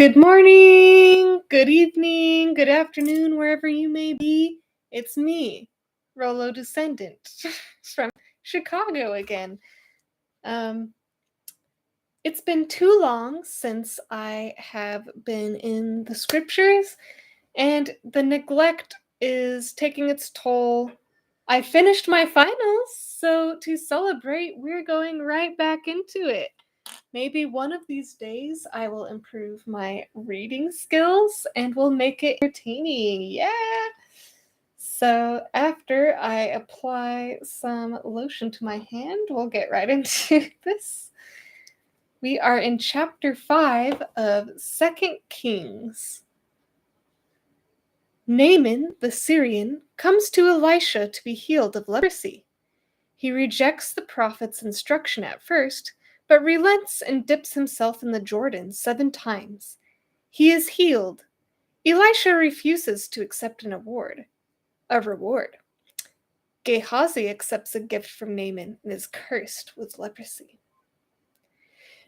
Good morning, good evening, good afternoon, wherever you may be. It's me, Rollo Descendant, from Chicago again. Um, it's been too long since I have been in the scriptures, and the neglect is taking its toll. I finished my finals, so to celebrate, we're going right back into it. Maybe one of these days I will improve my reading skills and will make it entertaining. Yeah. So after I apply some lotion to my hand, we'll get right into this. We are in chapter 5 of 2 Kings. Naaman, the Syrian, comes to Elisha to be healed of leprosy. He rejects the prophet's instruction at first, but relents and dips himself in the Jordan 7 times. He is healed. Elisha refuses to accept a reward. Gehazi accepts a gift from Naaman and is cursed with leprosy.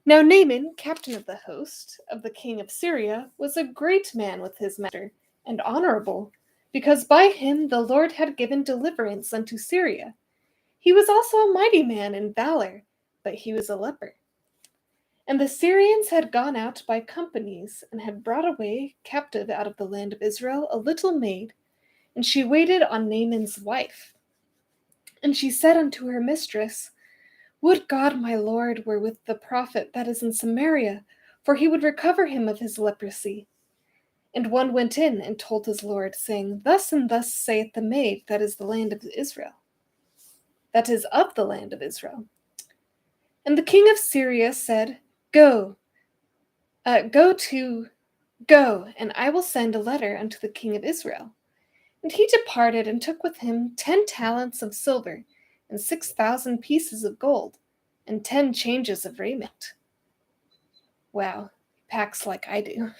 Now Naaman, captain of the host of the king of Syria, was a great man with his master, and honorable, because by him the Lord had given deliverance unto Syria. He was also a mighty man in valor, but he was a leper. And the Syrians had gone out by companies, and had brought away captive out of the land of Israel a little maid, and she waited on Naaman's wife. And she said unto her mistress, Would God my Lord were with the prophet that is in Samaria, for he would recover him of his leprosy. And one went in and told his Lord, saying, Thus and thus saith the maid that is of the land of Israel. And the king of Syria said, Go, and I will send a letter unto the king of Israel. And he departed and took with him 10 talents of silver, and 6,000 pieces of gold, and 10 changes of raiment. Wow, packs like I do.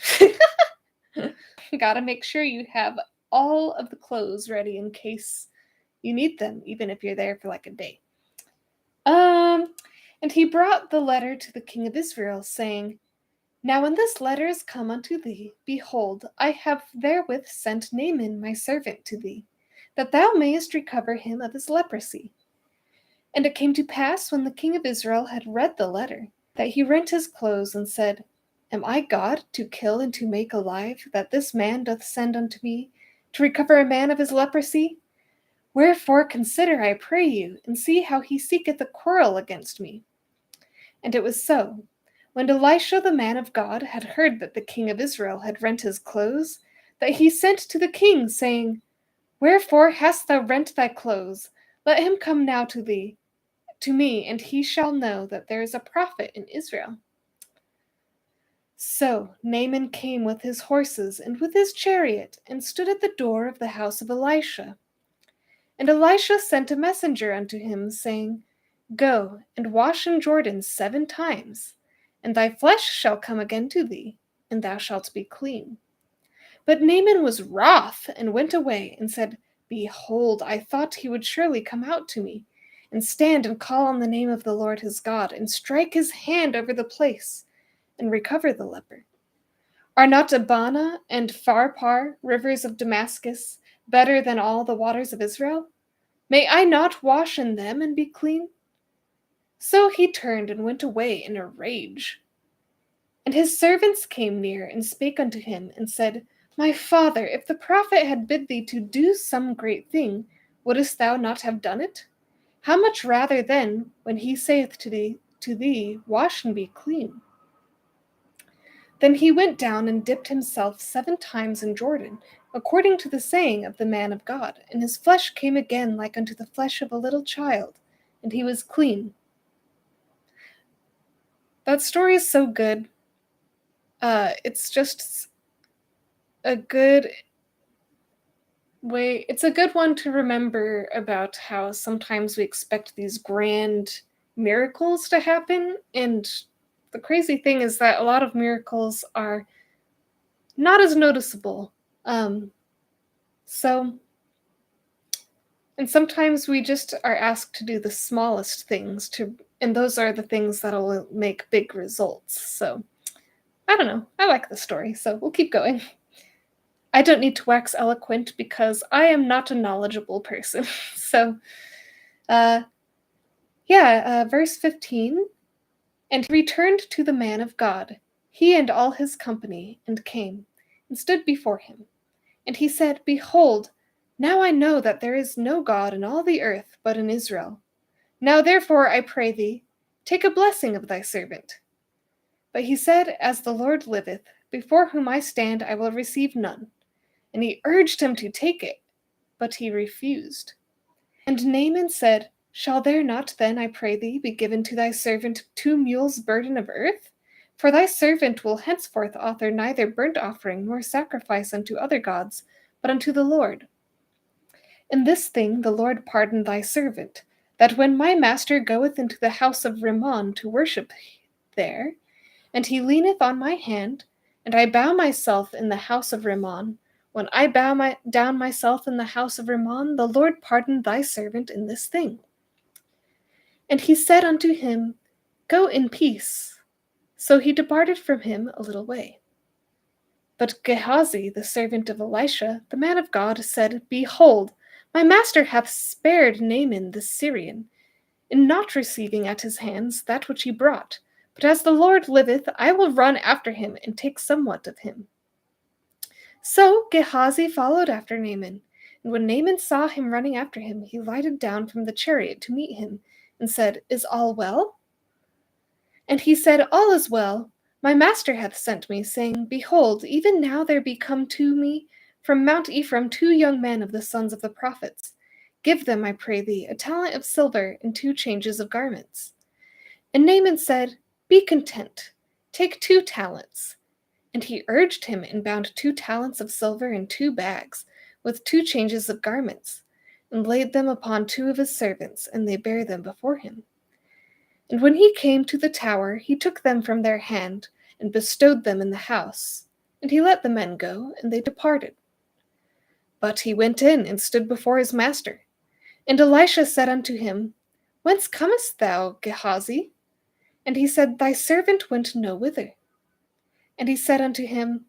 Gotta make sure you have all of the clothes ready in case you need them, even if you're there for like a day. And he brought the letter to the king of Israel, saying, Now when this letter is come unto thee, behold, I have therewith sent Naaman my servant to thee, that thou mayest recover him of his leprosy. And it came to pass, when the king of Israel had read the letter, that he rent his clothes, and said, Am I God to kill and to make alive, that this man doth send unto me, to recover a man of his leprosy? Wherefore consider, I pray you, and see how he seeketh a quarrel against me. And it was so, when Elisha the man of God had heard that the king of Israel had rent his clothes, that he sent to the king, saying, Wherefore hast thou rent thy clothes? Let him come now to me, and he shall know that there is a prophet in Israel. So Naaman came with his horses and with his chariot, and stood at the door of the house of Elisha. And Elisha sent a messenger unto him, saying, Go and wash in Jordan 7 times, and thy flesh shall come again to thee, and thou shalt be clean. But Naaman was wroth, and went away, and said, Behold, I thought he would surely come out to me, and stand and call on the name of the Lord his God, and strike his hand over the place, and recover the leper. Are not Abana and Pharpar, rivers of Damascus, better than all the waters of Israel? May I not wash in them and be clean? So he turned and went away in a rage. And his servants came near, and spake unto him, and said, My father, if the prophet had bid thee to do some great thing, wouldest thou not have done it? How much rather then, when he saith to thee, Wash and be clean? Then he went down and dipped himself 7 times in Jordan, according to the saying of the man of God, and his flesh came again like unto the flesh of a little child, and he was clean. That story is so good. It's just a good way. It's a good one to remember about how sometimes we expect these grand miracles to happen, and the crazy thing is that a lot of miracles are not as noticeable. So, and sometimes we just are asked to do the smallest things and those are the things that'll make big results. So, I don't know. I like the story, so we'll keep going. I don't need to wax eloquent because I am not a knowledgeable person. So, uh, verse 15. And he returned to the man of God, he and all his company, and came, and stood before him. And he said, Behold, now I know that there is no God in all the earth but in Israel. Now therefore, I pray thee, take a blessing of thy servant. But he said, As the Lord liveth, before whom I stand, I will receive none. And he urged him to take it, but he refused. And Naaman said, Shall there not then, I pray thee, be given to thy servant 2 mules' burden of earth? For thy servant will henceforth offer neither burnt offering nor sacrifice unto other gods, but unto the Lord. In this thing the Lord pardon thy servant, that when my master goeth into the house of Rimmon to worship there, and he leaneth on my hand, and I bow myself in the house of Rimmon, when I bow down myself in the house of Rimmon, the Lord pardon thy servant in this thing. And he said unto him, Go in peace. So he departed from him a little way. But Gehazi, the servant of Elisha, the man of God, said, Behold, my master hath spared Naaman the Syrian, in not receiving at his hands that which he brought. But as the Lord liveth, I will run after him, and take somewhat of him. So Gehazi followed after Naaman, and when Naaman saw him running after him, he lighted down from the chariot to meet him, and said, Is all well? And he said, All is well. My master hath sent me, saying, Behold, even now there be come to me from Mount Ephraim 2 young men of the sons of the prophets. Give them, I pray thee, a talent of silver and 2 changes of garments. And Naaman said, Be content, take 2 talents. And he urged him, and bound 2 talents of silver in 2 bags, with 2 changes of garments, and laid them upon 2 of his servants, and they bare them before him. And when he came to the tower, he took them from their hand, and bestowed them in the house. And he let the men go, and they departed. But he went in, and stood before his master. And Elisha said unto him, Whence comest thou, Gehazi? And he said, Thy servant went no whither. And he said unto him,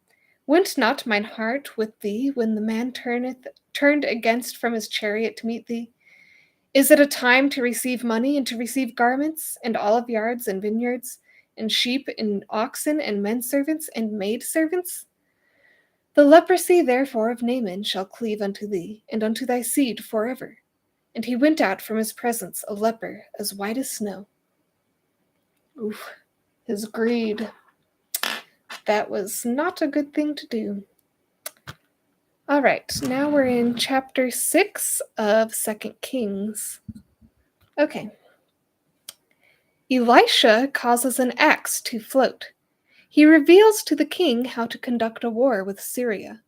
Went not mine heart with thee when the man turned against from his chariot to meet thee? Is it a time to receive money and to receive garments, and olive yards and vineyards, and sheep and oxen and men servants and maid servants? The leprosy therefore of Naaman shall cleave unto thee, and unto thy seed forever. And he went out from his presence a leper as white as snow. Oof, his greed. That was not a good thing to do. All right, now we're in chapter 6 of 2 Kings. Okay. Elisha causes an axe to float. He reveals to the king how to conduct a war with Syria.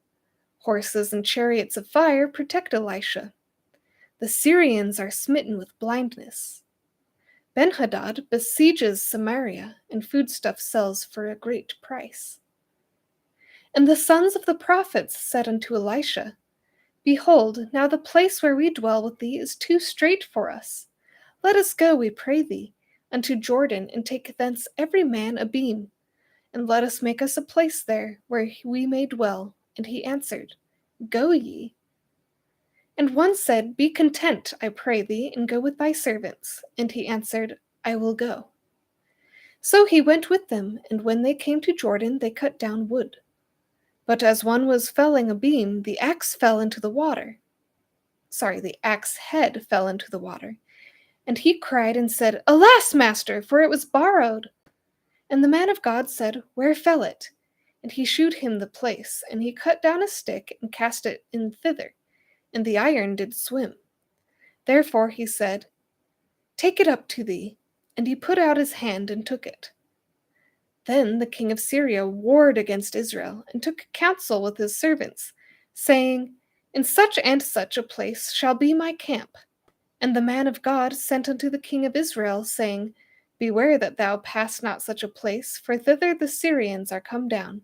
Horses and chariots of fire protect Elisha. The Syrians are smitten with blindness. Ben-Hadad besieges Samaria, and foodstuff sells for a great price. And the sons of the prophets said unto Elisha, Behold, now the place where we dwell with thee is too strait for us. Let us go, we pray thee, unto Jordan, and take thence every man a beam, and let us make us a place there, where we may dwell. And he answered, Go ye. And one said, Be content, I pray thee, and go with thy servants. And he answered, I will go. So he went with them, and when they came to Jordan, they cut down wood. But as one was felling a beam, the axe fell into the water. The axe head fell into the water. And he cried and said, Alas, master, for it was borrowed. And the man of God said, Where fell it? And he shewed him the place, and he cut down a stick, and cast it in thither, and the iron did swim. Therefore he said, Take it up to thee. And he put out his hand, and took it. Then the king of Syria warred against Israel, and took counsel with his servants, saying, In such and such a place shall be my camp. And the man of God sent unto the king of Israel, saying, Beware that thou pass not such a place, for thither the Syrians are come down.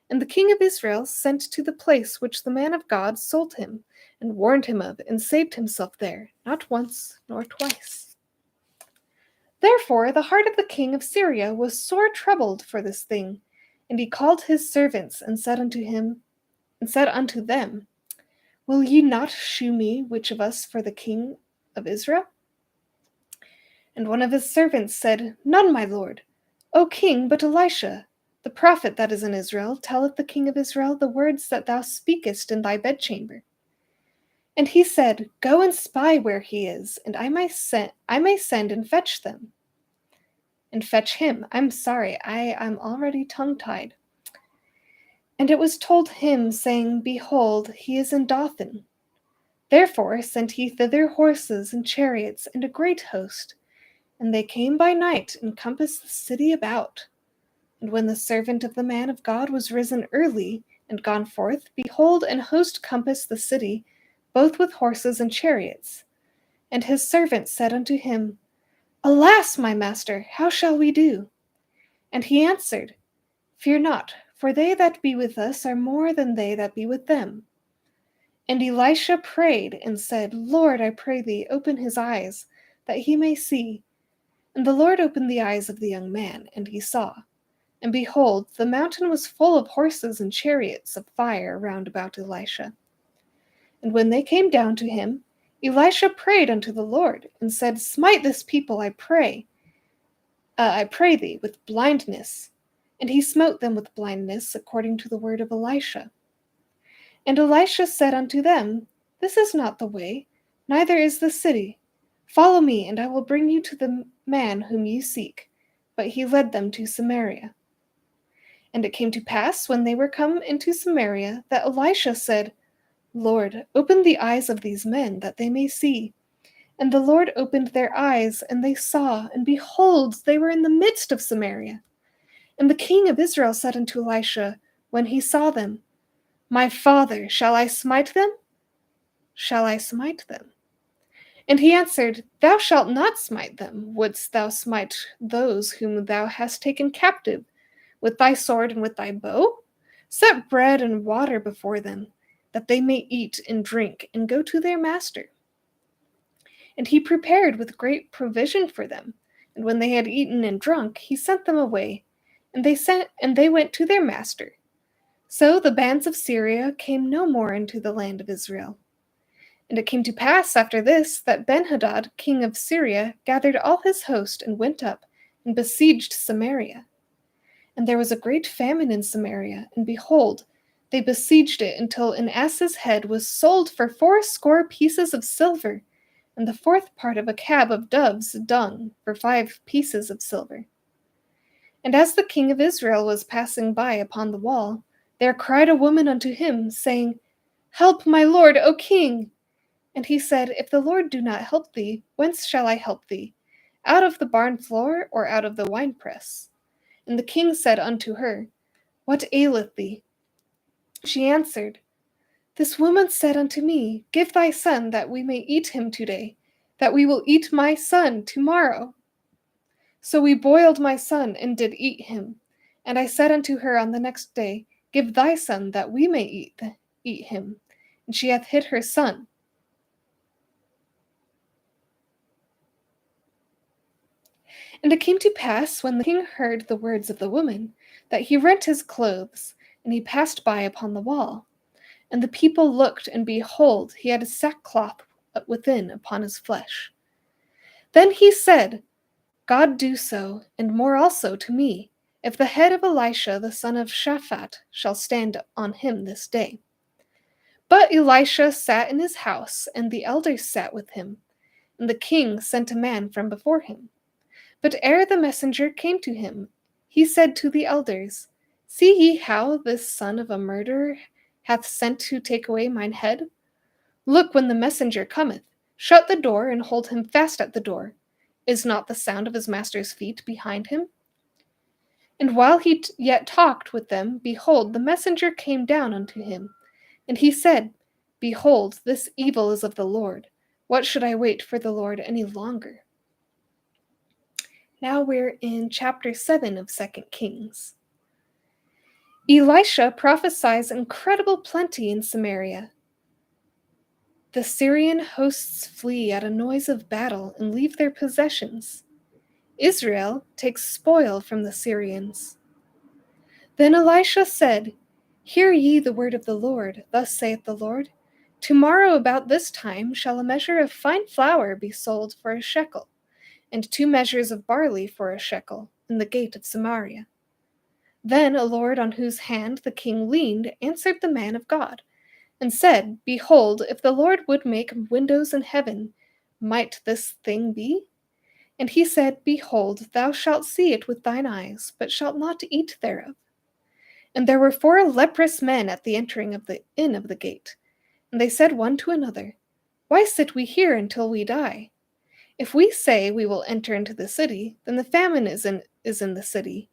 And the king of Israel sent to the place which the man of God sold him, and warned him of, and saved himself there, not once nor twice. Therefore the heart of the king of Syria was sore troubled for this thing, And he called his servants and said unto them, Will ye not shew me which of us for the king of Israel? And one of his servants said, None, my lord, O king, but Elisha, the prophet that is in Israel, telleth the king of Israel the words that thou speakest in thy bedchamber. And he said, Go and spy where he is, and I may send and fetch them. And fetch him. I'm sorry, I am already tongue-tied. And it was told him, saying, Behold, he is in Dothan. Therefore sent he thither horses and chariots and a great host. And they came by night and compassed the city about. And when the servant of the man of God was risen early and gone forth, behold, an host compassed the city, both with horses and chariots. And his servant said unto him, Alas, my master, how shall we do? And he answered, Fear not, for they that be with us are more than they that be with them. And Elisha prayed and said, Lord, I pray thee, open his eyes, that he may see. And the Lord opened the eyes of the young man, and he saw. And behold, the mountain was full of horses and chariots of fire round about Elisha. And when they came down to him, Elisha prayed unto the Lord, and said, Smite this people, I pray thee, with blindness. And he smote them with blindness, according to the word of Elisha. And Elisha said unto them, This is not the way, neither is the city. Follow me, and I will bring you to the man whom you seek. But he led them to Samaria. And it came to pass, when they were come into Samaria, that Elisha said, Lord, open the eyes of these men, that they may see. And the Lord opened their eyes, and they saw, and behold, they were in the midst of Samaria. And the king of Israel said unto Elisha, when he saw them, My father, shall I smite them? Shall I smite them? And he answered, Thou shalt not smite them. Wouldst thou smite those whom thou hast taken captive, with thy sword and with thy bow? Set bread and water before them, that they may eat and drink, and go to their master. And he prepared with great provision for them. And when they had eaten and drunk, he sent them away, and they went to their master. So the bands of Syria came no more into the land of Israel. And it came to pass after this that Benhadad, king of Syria, gathered all his host and went up and besieged Samaria. And there was a great famine in Samaria, and behold, they besieged it until an ass's head was sold for 80 pieces of silver, and the fourth part of a cab of doves' dung for 5 pieces of silver. And as the king of Israel was passing by upon the wall, there cried a woman unto him, saying, Help, my lord, O king! And he said, If the Lord do not help thee, whence shall I help thee? Out of the barn floor, or out of the winepress? And the king said unto her, What aileth thee? She answered, This woman said unto me, Give thy son, that we may eat him today, that we will eat my son tomorrow. So we boiled my son, and did eat him. And I said unto her on the next day, Give thy son, that we may eat him. And she hath hid her son. And it came to pass, when the king heard the words of the woman, that he rent his clothes, and he passed by upon the wall. And the people looked, and behold, he had a sackcloth within upon his flesh. Then he said, God do so, and more also to me, if the head of Elisha the son of Shaphat shall stand on him this day. But Elisha sat in his house, and the elders sat with him. And the king sent a man from before him. But ere the messenger came to him, he said to the elders, See ye how this son of a murderer hath sent to take away mine head? Look, when the messenger cometh, shut the door, and hold him fast at the door. Is not the sound of his master's feet behind him? And while he yet talked with them, behold, the messenger came down unto him. And he said, Behold, this evil is of the Lord. What should I wait for the Lord any longer? Now we're in chapter 7 of 2 Kings. Elisha prophesies incredible plenty in Samaria. The Syrian hosts flee at a noise of battle and leave their possessions. Israel takes spoil from the Syrians. Then Elisha said, Hear ye the word of the Lord. Thus saith the Lord, Tomorrow about this time shall a measure of fine flour be sold for a shekel, and 2 measures of barley for a shekel, in the gate of Samaria. Then a lord on whose hand the king leaned answered the man of God, and said, Behold, if the Lord would make windows in heaven, might this thing be? And he said, Behold, thou shalt see it with thine eyes, but shalt not eat thereof. And there were 4 leprous men at the entering of the inn of the gate. And they said one to another, Why sit we here until we die? If we say we will enter into the city, then the famine is in the city,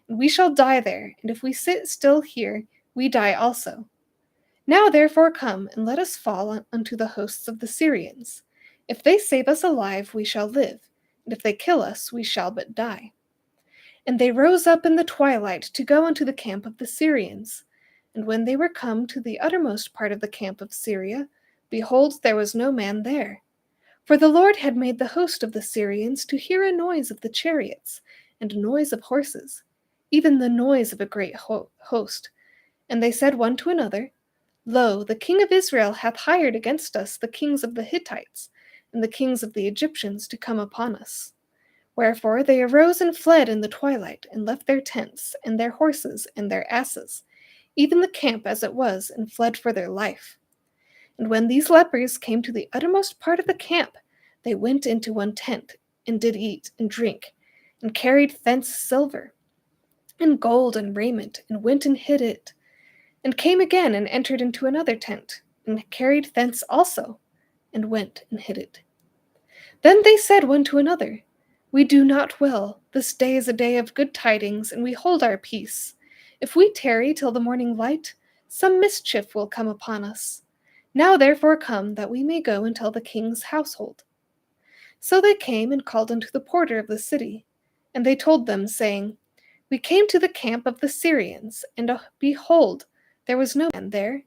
and we shall die there, and if we sit still here, we die also. Now therefore come, and let us fall unto the hosts of the Syrians. If they save us alive, we shall live, and if they kill us, we shall but die. And they rose up in the twilight to go unto the camp of the Syrians. And when they were come to the uttermost part of the camp of Syria, behold, there was no man there. For the Lord had made the host of the Syrians to hear a noise of the chariots, and a noise of horses, even the noise of a great host. And they said one to another, Lo, the king of Israel hath hired against us the kings of the Hittites, and the kings of the Egyptians to come upon us. Wherefore they arose and fled in the twilight, and left their tents, and their horses, and their asses, even the camp as it was, and fled for their life. And when these lepers came to the uttermost part of the camp, they went into one tent, and did eat and drink, and carried thence silver, and gold, and raiment, and went and hid it, and came again, and entered into another tent, and carried thence also, and went and hid it. Then they said one to another, We do not well. This day is a day of good tidings, and we hold our peace. If we tarry till the morning light, some mischief will come upon us. Now therefore come, that we may go and tell the king's household. So they came and called unto the porter of the city, and they told them, saying, We came to the camp of the Syrians, and behold, there was no man there,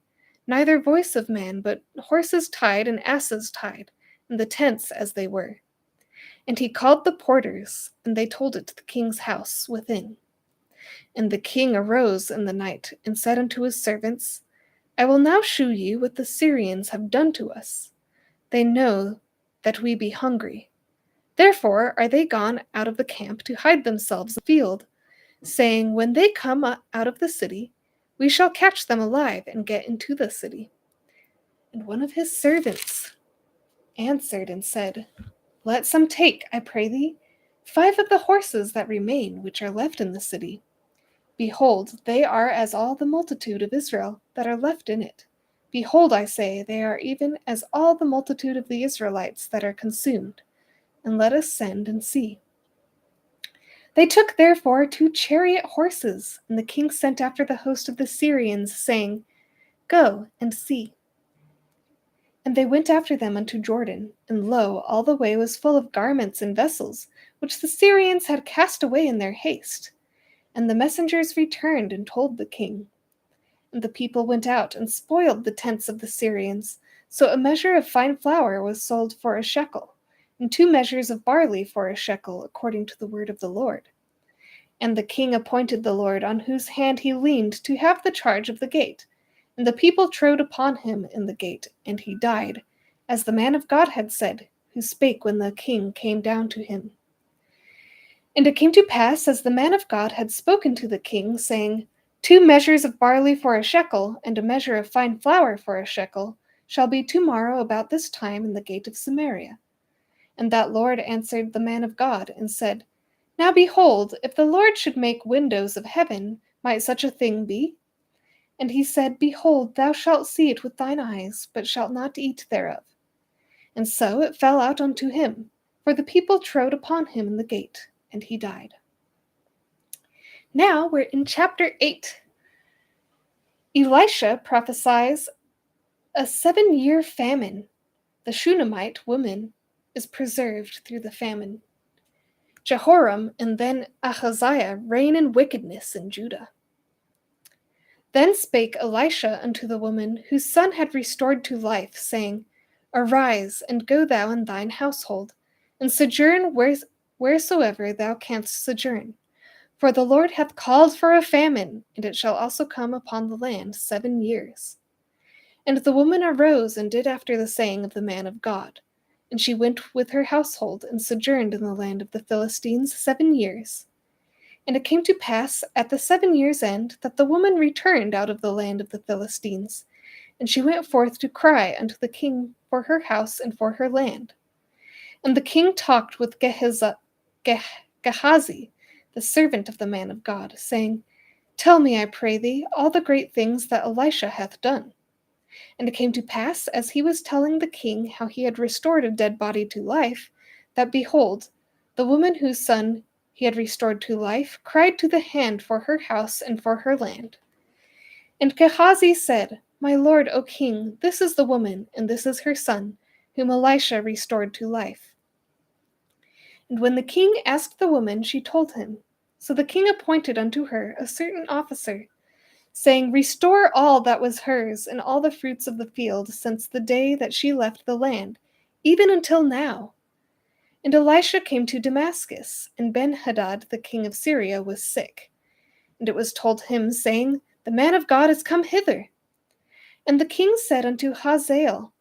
neither voice of man, but horses tied and asses tied, and the tents as they were. And he called the porters, and they told it to the king's house within. And the king arose in the night, and said unto his servants, I will now shew you what the Syrians have done to us. They know that we be hungry. Therefore are they gone out of the camp to hide themselves in the field, saying, When they come out of the city, we shall catch them alive and get into the city. And one of his servants answered and said, Let some take, I pray thee, 5 of the horses that remain, which are left in the city. Behold, they are as all the multitude of Israel that are left in it. Behold, I say, they are even as all the multitude of the Israelites that are consumed. And let us send and see. They took therefore 2 chariot horses, and the king sent after the host of the Syrians, saying, Go and see. And they went after them unto Jordan, and lo, all the way was full of garments and vessels, which the Syrians had cast away in their haste. And the messengers returned and told the king. And the people went out and spoiled the tents of the Syrians. So a measure of fine flour was sold for a shekel, and 2 measures of barley for a shekel, according to the word of the Lord. And the king appointed the Lord on whose hand he leaned to have the charge of the gate. And the people trode upon him in the gate, and he died, as the man of God had said, who spake when the king came down to him. And it came to pass, as the man of God had spoken to the king, saying, 2 measures of barley for a shekel, and a measure of fine flour for a shekel, shall be tomorrow about this time in the gate of Samaria. And that Lord answered the man of God, and said, Now behold, if the Lord should make windows of heaven, might such a thing be? And he said, Behold, thou shalt see it with thine eyes, but shalt not eat thereof. And so it fell out unto him, for the people trode upon him in the gate, and he died. Now we're in chapter 8. Elisha prophesies a 7-year famine. The Shunammite woman is preserved through the famine. Jehoram and then Ahaziah reign in wickedness in Judah. Then spake Elisha unto the woman whose son had restored to life, saying, Arise, and go thou and thine household, and sojourn wheresoever thou canst sojourn. For the Lord hath called for a famine, and it shall also come upon the land 7 years. And the woman arose and did after the saying of the man of God. And she went with her household and sojourned in the land of the Philistines 7 years. And it came to pass at the 7 years' end that the woman returned out of the land of the Philistines. And she went forth to cry unto the king for her house and for her land. And the king talked with Gehazi, the servant of the man of God, saying, Tell me, I pray thee, all the great things that Elisha hath done. And it came to pass, as he was telling the king how he had restored a dead body to life, that, behold, the woman whose son he had restored to life cried to the hand for her house and for her land. And Gehazi said, My lord, O king, this is the woman, and this is her son, whom Elisha restored to life. And when the king asked the woman, she told him. So the king appointed unto her a certain officer, saying, Restore all that was hers, and all the fruits of the field, since the day that she left the land, even until now. And Elisha came to Damascus, and Ben-Hadad the king of Syria was sick. And it was told him, saying, The man of God is come hither. And the king said unto Hazael,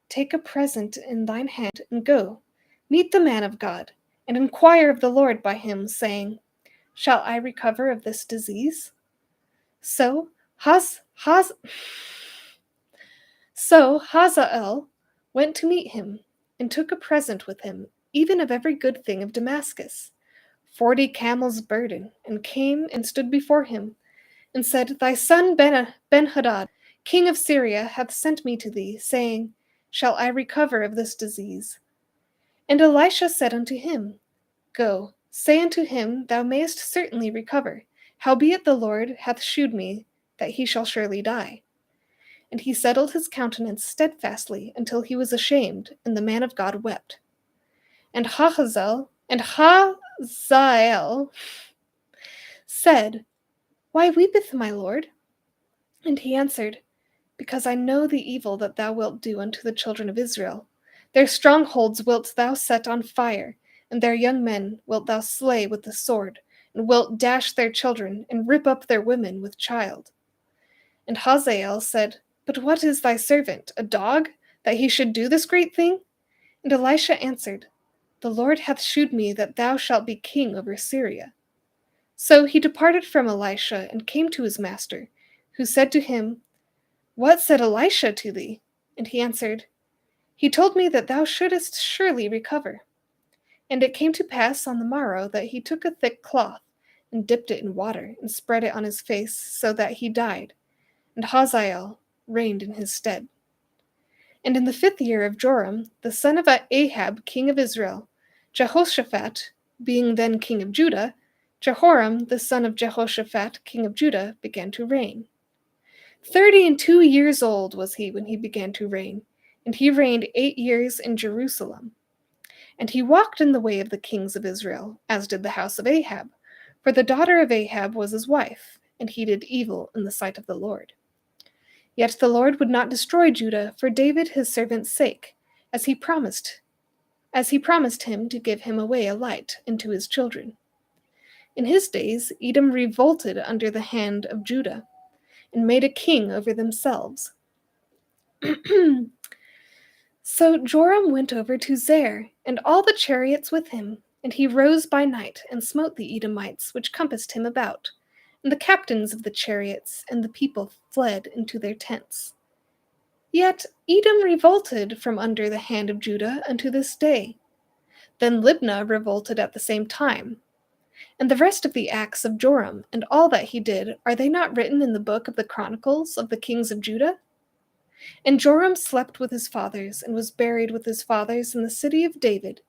Take a present in thine hand, and go, meet the man of God, and inquire of the Lord by him, saying, Shall I recover of this disease? So Hazael went to meet him, and took a present with him, even of every good thing of Damascus, 40 camels' burden, and came and stood before him, and said, Thy son Ben-Hadad, king of Syria, hath sent me to thee, saying, Shall I recover of this disease? And Elisha said unto him, Go, say unto him, Thou mayest certainly recover, howbeit the Lord hath shewed me that he shall surely die. And he settled his countenance steadfastly until he was ashamed, and the man of God wept. And Hazael said, Why weepeth my lord? And he answered, Because I know the evil that thou wilt do unto the children of Israel. Their strongholds wilt thou set on fire, and their young men wilt thou slay with the sword, and wilt dash their children, and rip up their women with child. And Hazael said, But what is thy servant, a dog, that he should do this great thing? And Elisha answered, The Lord hath shewed me that thou shalt be king over Syria. So he departed from Elisha, and came to his master, who said to him, What said Elisha to thee? And he answered, He told me that thou shouldest surely recover. And it came to pass on the morrow that he took a thick cloth, and dipped it in water, and spread it on his face, so that he died. And Hazael reigned in his stead. And in the 5th year of Joram, the son of Ahab, king of Israel, Jehoshaphat, being then king of Judah, Jehoram, the son of Jehoshaphat, king of Judah, began to reign. 32 years old was he when he began to reign, and he reigned 8 years in Jerusalem. And he walked in the way of the kings of Israel, as did the house of Ahab, for the daughter of Ahab was his wife, and he did evil in the sight of the Lord. Yet the Lord would not destroy Judah for David his servant's sake, as he promised him to give him away a light into his children. In his days Edom revolted under the hand of Judah, and made a king over themselves. So Joram went over to Zair, and all the chariots with him, and he rose by night, and smote the Edomites which compassed him about, and the captains of the chariots, and the people fled into their tents. Yet Edom revolted from under the hand of Judah unto this day. Then Libnah revolted at the same time. And the rest of the acts of Joram, and all that he did, are they not written in the book of the Chronicles of the kings of Judah? And Joram slept with his fathers, and was buried with his fathers in the city of David,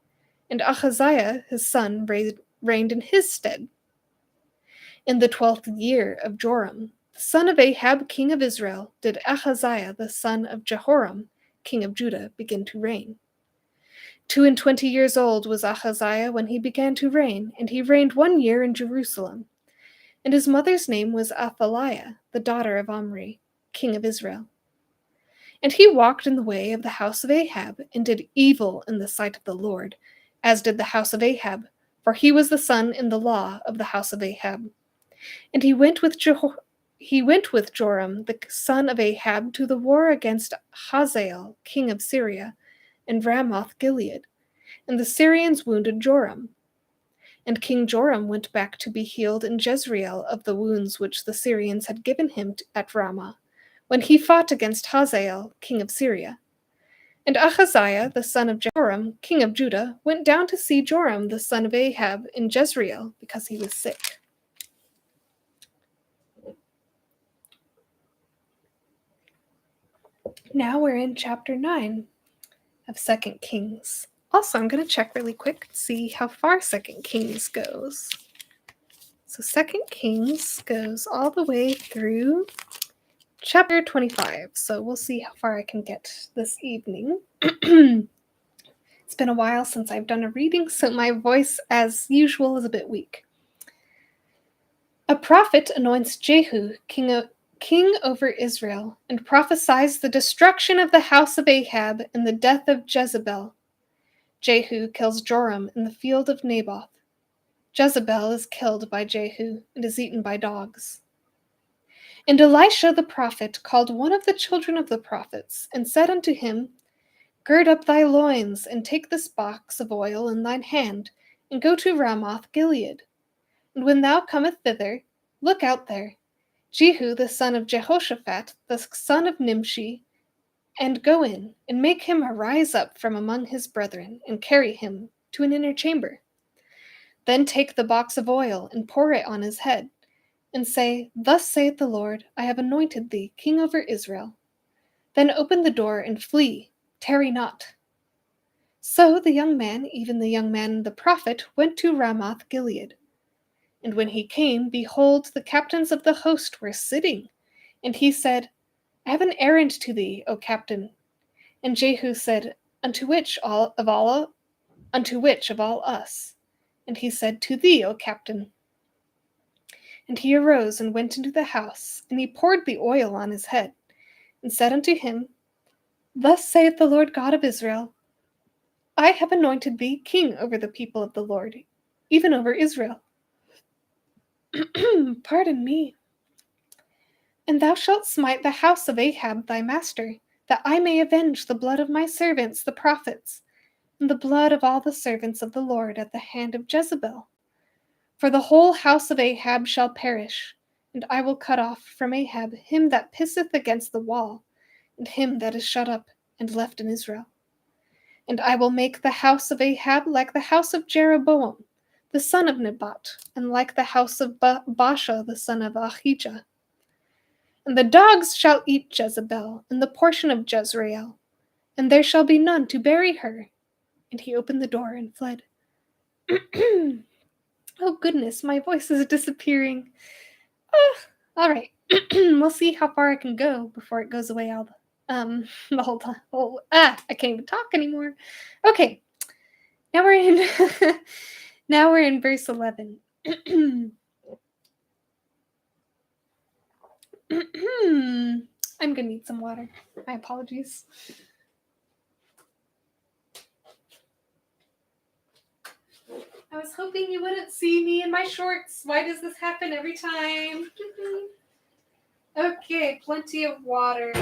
and Ahaziah his son reigned in his stead. In the 12th year of Joram, the son of Ahab king of Israel, did Ahaziah the son of Jehoram king of Judah begin to reign. 22 years old was Ahaziah when he began to reign, and he reigned 1 year in Jerusalem. And his mother's name was Athaliah, the daughter of Omri, king of Israel. And he walked in the way of the house of Ahab, and did evil in the sight of the Lord, as did the house of Ahab, for he was the son-in-the-law of the house of Ahab. And he went with Joram, the son of Ahab, to the war against Hazael, king of Syria, and Ramoth Gilead. And the Syrians wounded Joram. And King Joram went back to be healed in Jezreel of the wounds which the Syrians had given him at Ramah, when he fought against Hazael, king of Syria. And Ahaziah, the son of Joram, king of Judah, went down to see Joram, the son of Ahab, in Jezreel, because he was sick. Now we're in chapter 9 of 2 Kings. Also, I'm going to check really quick to see how far 2 Kings goes. So 2 Kings goes all the way through chapter 25. So we'll see how far I can get this evening. It's been a while since I've done a reading, so my voice, as usual, is a bit weak. A prophet anoints Jehu king over Israel, and prophesies the destruction of the house of Ahab and the death of Jezebel. Jehu kills Joram in the field of Naboth. Jezebel is killed by Jehu and is eaten by dogs. And Elisha the prophet called one of the children of the prophets, and said unto him, Gird up thy loins, and take this box of oil in thine hand, and go to Ramoth Gilead. And when thou comest thither, look out there, Jehu the son of Jehoshaphat, the son of Nimshi, and go in, and make him arise up from among his brethren, and carry him to an inner chamber. Then take the box of oil, and pour it on his head, and say, Thus saith the Lord, I have anointed thee king over Israel. Then open the door, and flee, tarry not. So the young man, even the young man the prophet, went to Ramoth Gilead. And when he came, behold, the captains of the host were sitting. And he said, I have an errand to thee, O captain. And Jehu said, Unto which of all us? And he said, To thee, O captain. And he arose and went into the house, and he poured the oil on his head, and said unto him, Thus saith the Lord God of Israel, I have anointed thee king over the people of the Lord, even over Israel. Pardon me. And thou shalt smite the house of Ahab thy master, that I may avenge the blood of my servants the prophets, and the blood of all the servants of the Lord at the hand of Jezebel. For the whole house of Ahab shall perish, and I will cut off from Ahab him that pisseth against the wall, and him that is shut up and left in Israel. And I will make the house of Ahab like the house of Jeroboam, the son of Nebat, and like the house of Baasha, the son of Ahijah. And the dogs shall eat Jezebel, and the portion of Jezreel, and there shall be none to bury her. And he opened the door and fled. Oh goodness, my voice is disappearing. All right. We'll see how far I can go before it goes away the whole time. I can't even talk anymore. Okay. Now we're in verse 11. I'm gonna need some water. My apologies. I was hoping you wouldn't see me in my shorts. Why does this happen every time? Okay, plenty of water.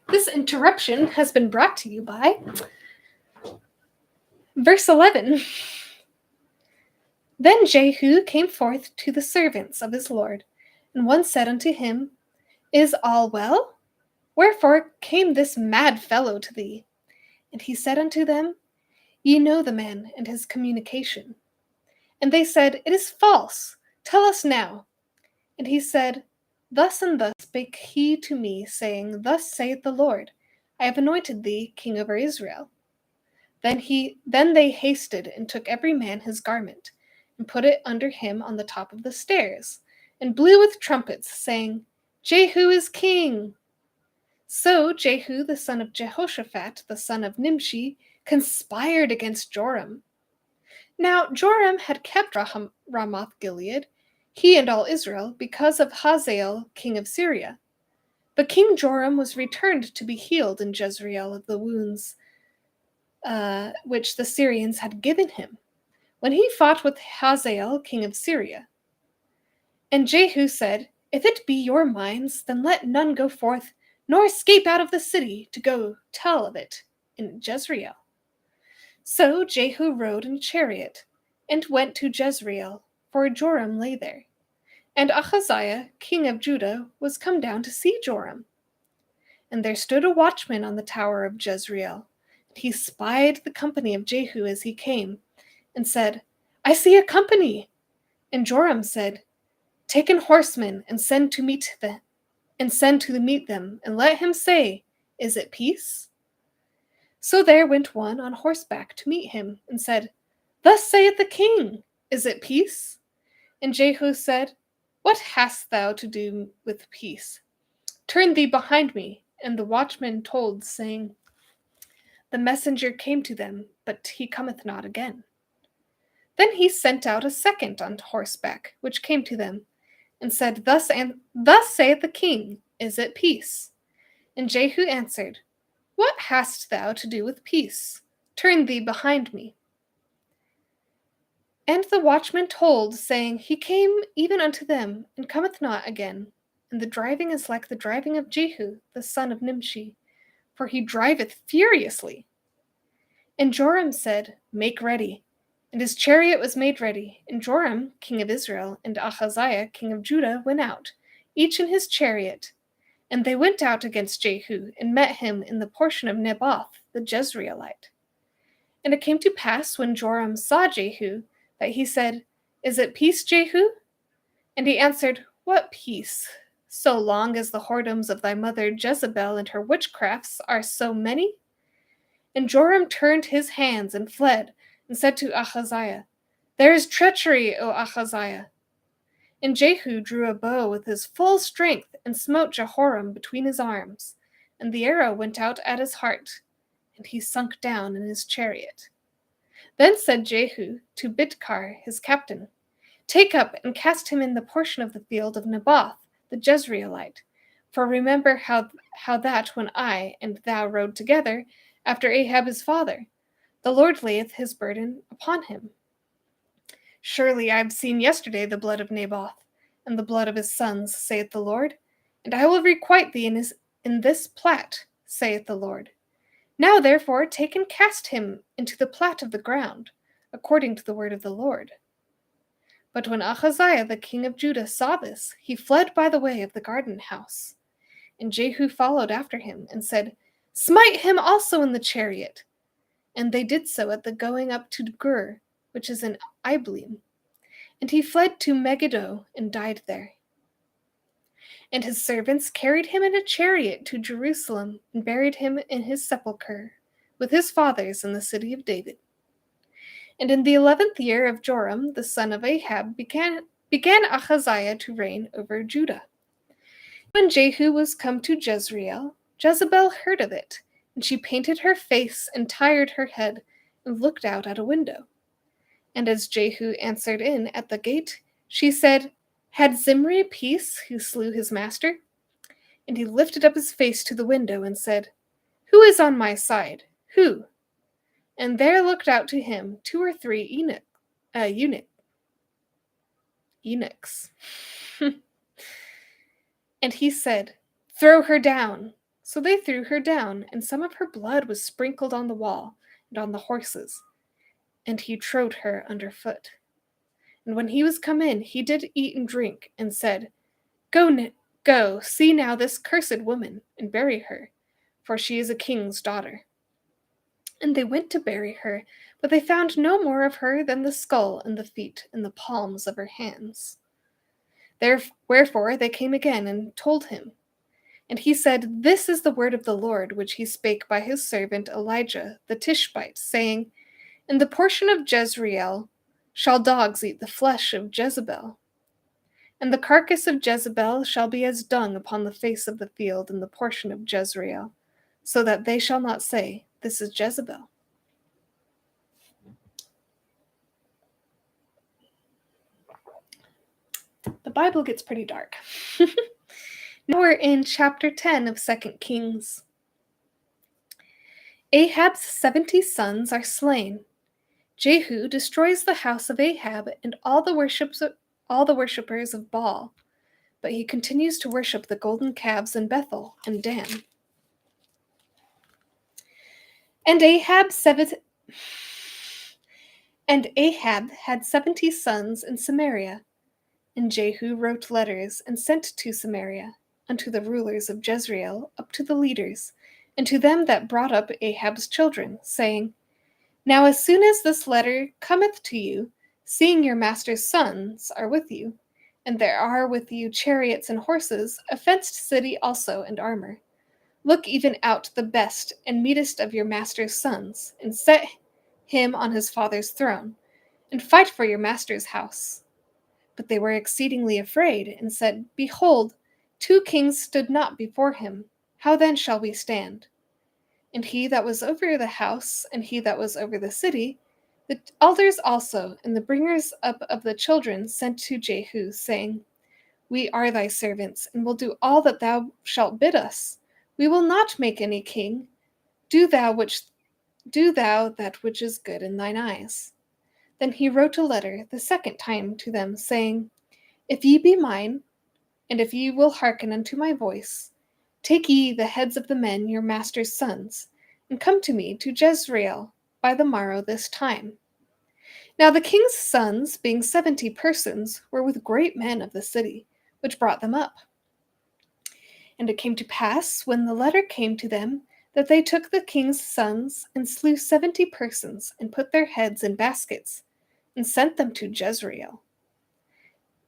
This interruption has been brought to you by verse 11. Then Jehu came forth to the servants of his lord, and one said unto him, Is all well? Wherefore came this mad fellow to thee? And he said unto them, Ye know the man and his communication. And they said, It is false. Tell us now. And he said, Thus and thus spake he to me, saying, Thus saith the Lord, I have anointed thee king over Israel. Then they hasted and took every man his garment, and put it under him on the top of the stairs, and blew with trumpets, saying, Jehu is king. So Jehu the son of Jehoshaphat, the son of Nimshi, conspired against Joram. Now Joram had kept Ramoth Gilead, he and all Israel, because of Hazael, king of Syria. But King Joram was returned to be healed in Jezreel of the wounds which the Syrians had given him, when he fought with Hazael, king of Syria. And Jehu said, If it be your minds, then let none go forth, nor escape out of the city, to go tell of it in Jezreel. So Jehu rode in a chariot, and went to Jezreel, for Joram lay there. And Ahaziah, king of Judah, was come down to see Joram. And there stood a watchman on the tower of Jezreel. And he spied the company of Jehu as he came, and said, I see a company. And Joram said, Take an horseman, and send to meet them, and let him say, Is it peace? So there went one on horseback to meet him, and said, Thus saith the king, Is it peace? And Jehu said, What hast thou to do with peace? Turn thee behind me. And the watchman told, saying, The messenger came to them, but he cometh not again. Then he sent out a second on horseback, which came to them, and said, Thus saith the king, Is it peace? And Jehu answered, What hast thou to do with peace? Turn thee behind me. And the watchman told, saying, He came even unto them, and cometh not again. And the driving is like the driving of Jehu, the son of Nimshi, for he driveth furiously. And Joram said, Make ready. And his chariot was made ready. And Joram, king of Israel, and Ahaziah, king of Judah, went out, each in his chariot. And they went out against Jehu, and met him in the portion of Naboth the Jezreelite. And it came to pass, when Joram saw Jehu, that he said, Is it peace, Jehu? And he answered, What peace? So long as the whoredoms of thy mother Jezebel and her witchcrafts are so many? And Joram turned his hands and fled, and said to Ahaziah, There is treachery, O Ahaziah. And Jehu drew a bow with his full strength, and smote Jehoram between his arms, and the arrow went out at his heart, and he sunk down in his chariot. Then said Jehu to Bidkar his captain, Take up and cast him in the portion of the field of Naboth the Jezreelite, for remember how that when I and thou rode together after Ahab his father, the Lord layeth his burden upon him. Surely I have seen yesterday the blood of Naboth, and the blood of his sons, saith the Lord, and I will requite thee in this plat, saith the Lord. Now therefore take and cast him into the plat of the ground, according to the word of the Lord. But when Ahaziah the king of Judah saw this, he fled by the way of the garden house. And Jehu followed after him, and said, Smite him also in the chariot. And they did so at the going up to Gur, which is in Ibleam. And he fled to Megiddo, and died there. And his servants carried him in a chariot to Jerusalem, and buried him in his sepulchre, with his fathers in the city of David. And in the 11th year of Joram, the son of Ahab, began Ahaziah to reign over Judah. When Jehu was come to Jezreel, Jezebel heard of it, and she painted her face and tired her head, and looked out at a window. And as Jehu answered in at the gate, she said, Had Zimri peace who slew his master? And he lifted up his face to the window and said, Who is on my side? Who? And there looked out to him 2 or 3 eunuchs. And he said, Throw her down. So they threw her down, and some of her blood was sprinkled on the wall and on the horses. And he trode her under foot. And when he was come in, he did eat and drink, and said, Go, see now this cursed woman, and bury her, for she is a king's daughter. And they went to bury her, but they found no more of her than the skull and the feet and the palms of her hands. Wherefore they came again and told him. And he said, This is the word of the Lord, which he spake by his servant Elijah the Tishbite, saying, In the portion of Jezreel shall dogs eat the flesh of Jezebel. And the carcass of Jezebel shall be as dung upon the face of the field in the portion of Jezreel, so that they shall not say, This is Jezebel. The Bible gets pretty dark. Now we're in chapter 10 of 2 Kings. Ahab's 70 sons are slain. Jehu destroys the house of Ahab and all the worshippers of Baal, but he continues to worship the golden calves in Bethel and Dan. And Ahab had 70 sons in Samaria, and Jehu wrote letters and sent to Samaria, unto the rulers of Jezreel, up to the leaders, and to them that brought up Ahab's children, saying, Now as soon as this letter cometh to you, seeing your master's sons are with you, and there are with you chariots and horses, a fenced city also and armor, look even out the best and meetest of your master's sons, and set him on his father's throne, and fight for your master's house. But they were exceedingly afraid, and said, Behold, 2 kings stood not before him. How then shall we stand? And he that was over the house, and he that was over the city, the elders also, and the bringers up of the children, sent to Jehu, saying, We are thy servants, and will do all that thou shalt bid us. We will not make any king. Do thou that which is good in thine eyes. Then he wrote a letter the second time to them, saying, If ye be mine, and if ye will hearken unto my voice, take ye the heads of the men your master's sons, and come to me to Jezreel by the morrow this time. Now the king's sons, being 70 persons, were with great men of the city, which brought them up. And it came to pass, when the letter came to them, that they took the king's sons, and slew 70 persons, and put their heads in baskets, and sent them to Jezreel.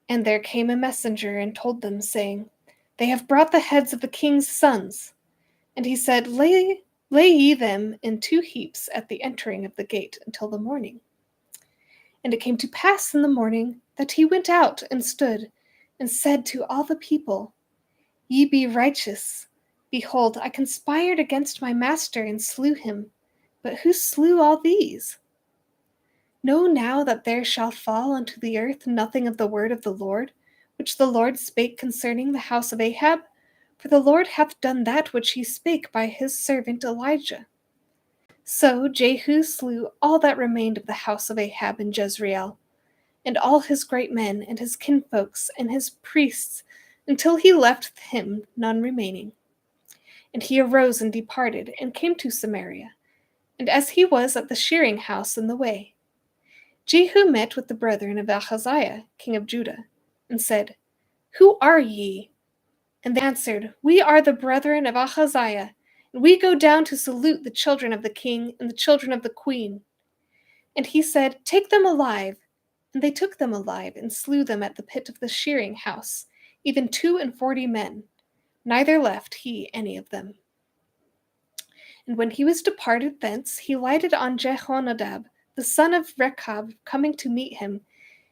And there came a messenger, and told them, saying, They have brought the heads of the king's sons. And he said, Lay ye them in 2 heaps at the entering of the gate until the morning. And it came to pass in the morning that he went out and stood, and said to all the people, Ye be righteous. Behold, I conspired against my master, and slew him. But who slew all these? Know now that there shall fall unto the earth nothing of the word of the Lord, which the Lord spake concerning the house of Ahab, for the Lord hath done that which he spake by his servant Elijah. So Jehu slew all that remained of the house of Ahab in Jezreel, and all his great men, and his kinfolks, and his priests, until he left him none remaining. And he arose and departed, and came to Samaria, and as he was at the shearing house in the way, Jehu met with the brethren of Ahaziah, king of Judah, and said, Who are ye? And they answered, We are the brethren of Ahaziah, and we go down to salute the children of the king and the children of the queen. And he said, Take them alive. And they took them alive, and slew them at the pit of the shearing house, even 42 men, neither left he any of them. And when he was departed thence, he lighted on Jehonadab, the son of Rechab, coming to meet him,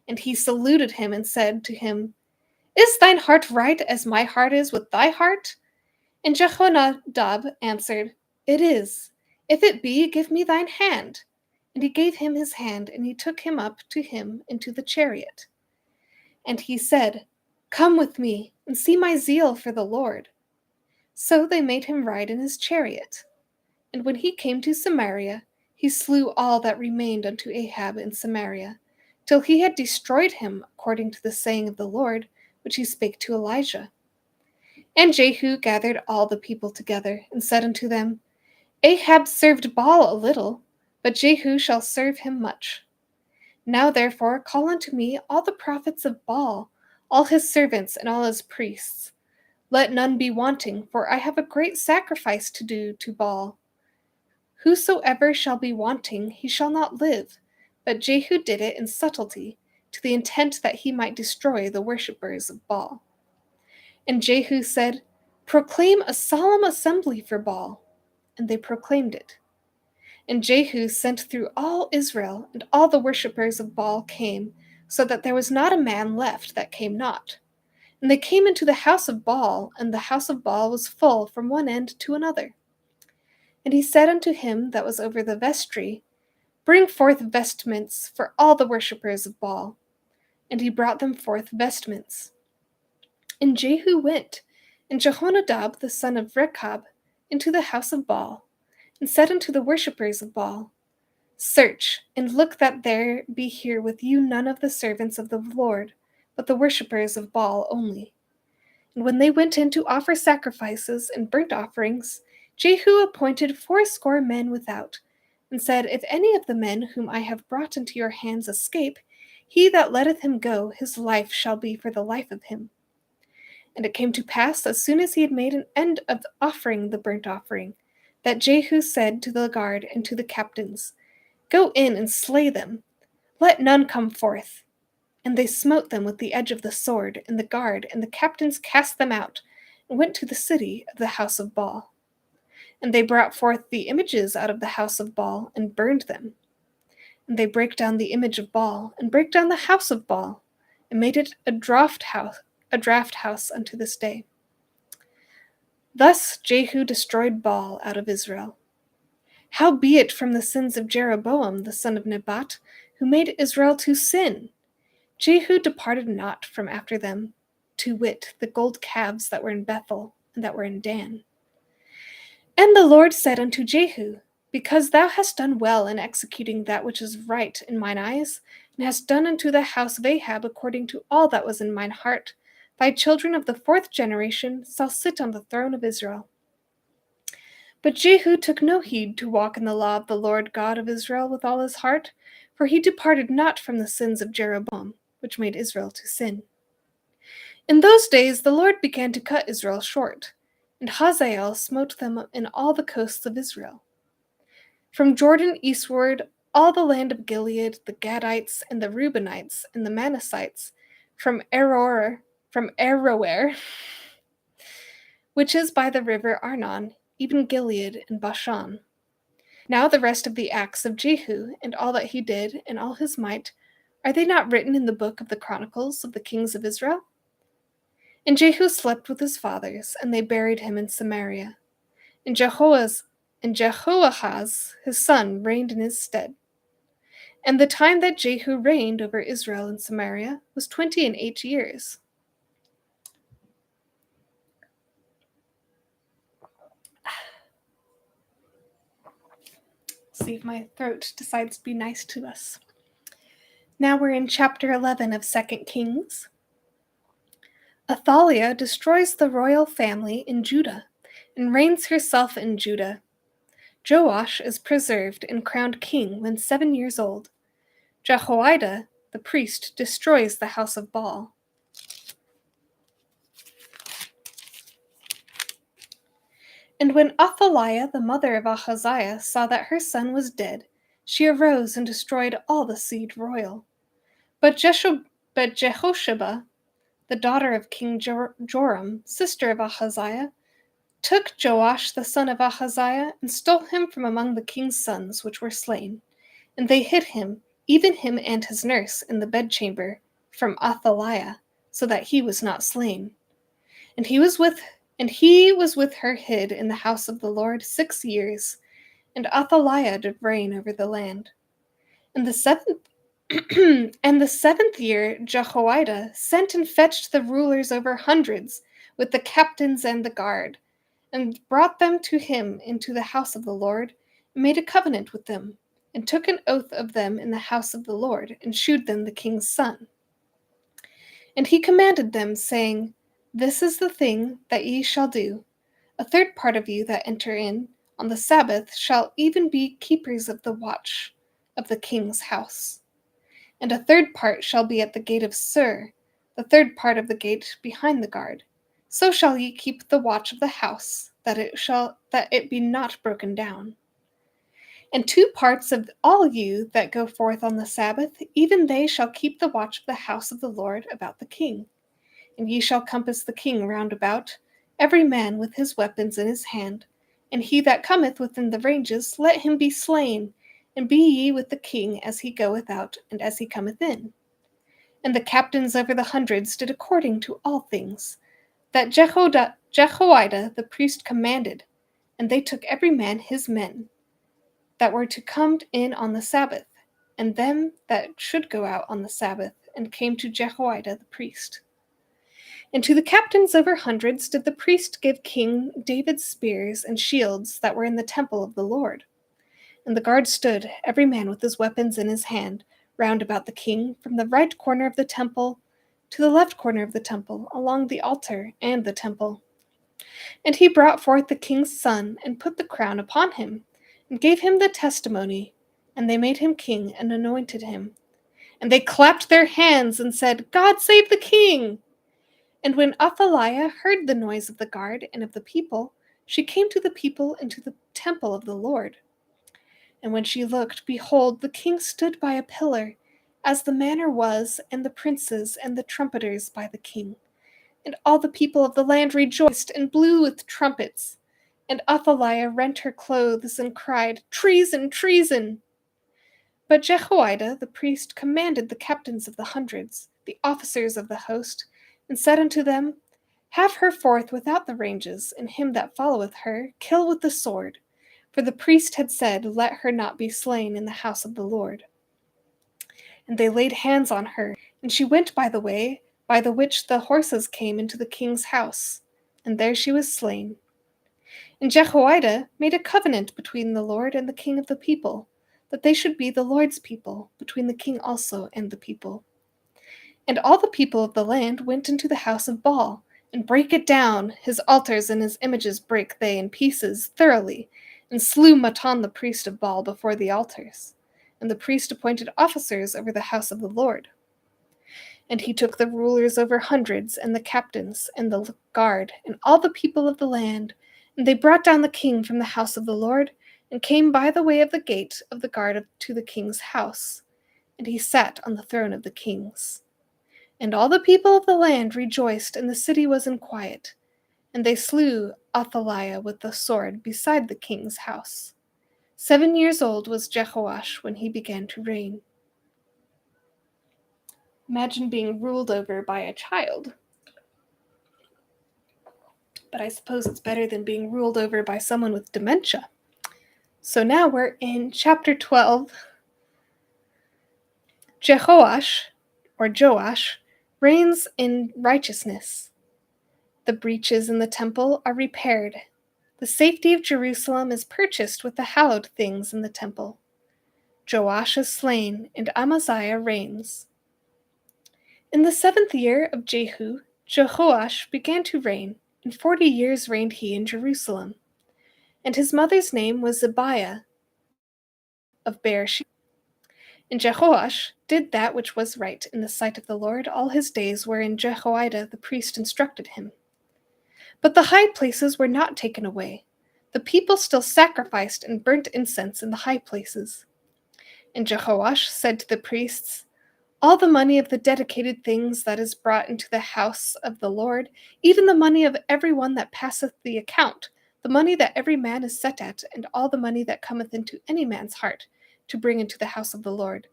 and he saluted him, and said to him, Is thine heart right as my heart is with thy heart? And Jehonadab answered, It is. If it be, give me thine hand. And he gave him his hand, and he took him up to him into the chariot. And he said, Come with me, and see my zeal for the Lord. So they made him ride in his chariot. And when he came to Samaria, he slew all that remained unto Ahab in Samaria, till he had destroyed him, according to the saying of the Lord, which he spake to Elijah. And Jehu gathered all the people together, and said unto them, Ahab served Baal a little, but Jehu shall serve him much. Now therefore call unto me all the prophets of Baal, all his servants, and all his priests. Let none be wanting, for I have a great sacrifice to do to Baal. Whosoever shall be wanting, he shall not live. But Jehu did it in subtlety, to the intent that he might destroy the worshippers of Baal. And Jehu said, Proclaim a solemn assembly for Baal. And they proclaimed it. And Jehu sent through all Israel, and all the worshippers of Baal came, so that there was not a man left that came not. And they came into the house of Baal, and the house of Baal was full from one end to another. And he said unto him that was over the vestry, Bring forth vestments for all the worshippers of Baal. and he brought them forth vestments. And Jehu went, and Jehonadab the son of Rechab, into the house of Baal, and said unto the worshippers of Baal, Search, and look that there be here with you none of the servants of the Lord, but the worshippers of Baal only. And when they went in to offer sacrifices and burnt offerings, Jehu appointed 80 men without, and said, If any of the men whom I have brought into your hands escape, he that letteth him go, his life shall be for the life of him. And it came to pass, as soon as he had made an end of offering the burnt offering, that Jehu said to the guard and to the captains, Go in and slay them, let none come forth. And they smote them with the edge of the sword, and the guard and the captains cast them out, and went to the city of the house of Baal. And they brought forth the images out of the house of Baal, and burned them. And they brake down the image of Baal, and brake down the house of Baal, and made it a draught house unto this day. Thus Jehu destroyed Baal out of Israel. Howbeit from the sins of Jeroboam the son of Nebat, who made Israel to sin, Jehu departed not from after them, to wit, the gold calves that were in Bethel, and that were in Dan. And the Lord said unto Jehu, Because thou hast done well in executing that which is right in mine eyes, and hast done unto the house of Ahab according to all that was in mine heart, thy children of the 4th generation shall sit on the throne of Israel. But Jehu took no heed to walk in the law of the Lord God of Israel with all his heart, for he departed not from the sins of Jeroboam, which made Israel to sin. In those days the Lord began to cut Israel short, and Hazael smote them in all the coasts of Israel. From Jordan eastward, all the land of Gilead, the Gadites, and the Reubenites, and the Manassites, from Aroer, which is by the river Arnon, even Gilead and Bashan. Now the rest of the acts of Jehu, and all that he did, and all his might, are they not written in the book of the Chronicles of the kings of Israel? And Jehu slept with his fathers, and they buried him in Samaria. And Jehoahaz, his son, reigned in his stead. And the time that Jehu reigned over Israel in Samaria was 28 years. See if my throat decides to be nice to us. Now we're in chapter 11 of 2 Kings. Athaliah destroys the royal family in Judah and reigns herself in Judah. Joash is preserved and crowned king when 7 years old. Jehoiada, the priest, destroys the house of Baal. And when Athaliah, the mother of Ahaziah, saw that her son was dead, she arose and destroyed all the seed royal. But Jehosheba, the daughter of King Joram, sister of Ahaziah, took Joash the son of Ahaziah, and stole him from among the king's sons which were slain. And they hid him, even him and his nurse, in the bedchamber, from Athaliah, so that he was not slain. And he was with her hid in the house of the Lord 6 years, and Athaliah did reign over the land. And the seventh year Jehoiada sent and fetched the rulers over hundreds, with the captains and the guard, and brought them to him into the house of the Lord, and made a covenant with them, and took an oath of them in the house of the Lord, and shewed them the king's son. And he commanded them, saying, This is the thing that ye shall do. A third part of you that enter in on the Sabbath shall even be keepers of the watch of the king's house. And a third part shall be at the gate of Sur, the third part of the gate behind the guard. So shall ye keep the watch of the house, that it be not broken down. And 2 parts of all you that go forth on the Sabbath, even they shall keep the watch of the house of the Lord about the king. And ye shall compass the king round about, every man with his weapons in his hand. And he that cometh within the ranges, let him be slain, and be ye with the king as he goeth out, and as he cometh in. And the captains over the hundreds did according to all things that Jehoiada the priest commanded, and they took every man his men that were to come in on the Sabbath, and them that should go out on the Sabbath, and came to Jehoiada the priest. And to the captains over hundreds did the priest give King David's spears and shields that were in the temple of the Lord. And the guard stood, every man with his weapons in his hand, round about the king, from the right corner of the temple to the left corner of the temple, along the altar and the temple. And he brought forth the king's son, and put the crown upon him, and gave him the testimony, and they made him king, and anointed him. And they clapped their hands, and said, God save the king! And when Athaliah heard the noise of the guard and of the people, she came to the people into the temple of the Lord. And when she looked, behold, the king stood by a pillar, as the manner was, and the princes and the trumpeters by the king. And all the people of the land rejoiced and blew with trumpets. And Athaliah rent her clothes and cried, Treason, treason! But Jehoiada the priest commanded the captains of the hundreds, the officers of the host, and said unto them, Have her forth without the ranges, and him that followeth her kill with the sword. For the priest had said, Let her not be slain in the house of the Lord. And they laid hands on her, and she went by the way by the which the horses came into the king's house, and there she was slain. And Jehoiada made a covenant between the Lord and the king of the people, that they should be the Lord's people, between the king also and the people. And all the people of the land went into the house of Baal, and brake it down, his altars and his images brake they in pieces thoroughly, and slew Mattan the priest of Baal before the altars. And the priest appointed officers over the house of the Lord. And he took the rulers over hundreds, and the captains, and the guard, and all the people of the land, and they brought down the king from the house of the Lord, and came by the way of the gate of the guard to the king's house. And he sat on the throne of the kings. And all the people of the land rejoiced, and the city was in quiet. And they slew Athaliah with the sword beside the king's house. 7 years old was Jehoash when he began to reign. Imagine being ruled over by a child. But I suppose it's better than being ruled over by someone with dementia. So now we're in chapter 12. Jehoash, or Joash, reigns in righteousness. The breaches in the temple are repaired. The safety of Jerusalem is purchased with the hallowed things in the temple. Joash is slain, and Amaziah reigns. In the 7th year of Jehu, Jehoash began to reign, and 40 years reigned he in Jerusalem. And his mother's name was Zibiah of Beersheba. And Jehoash did that which was right in the sight of the Lord all his days, wherein Jehoiada the priest instructed him. But the high places were not taken away. The people still sacrificed and burnt incense in the high places. And Jehoash said to the priests, All the money of the dedicated things that is brought into the house of the Lord, even the money of every one that passeth the account, the money that every man is set at, and all the money that cometh into any man's heart, to bring into the house of the Lord,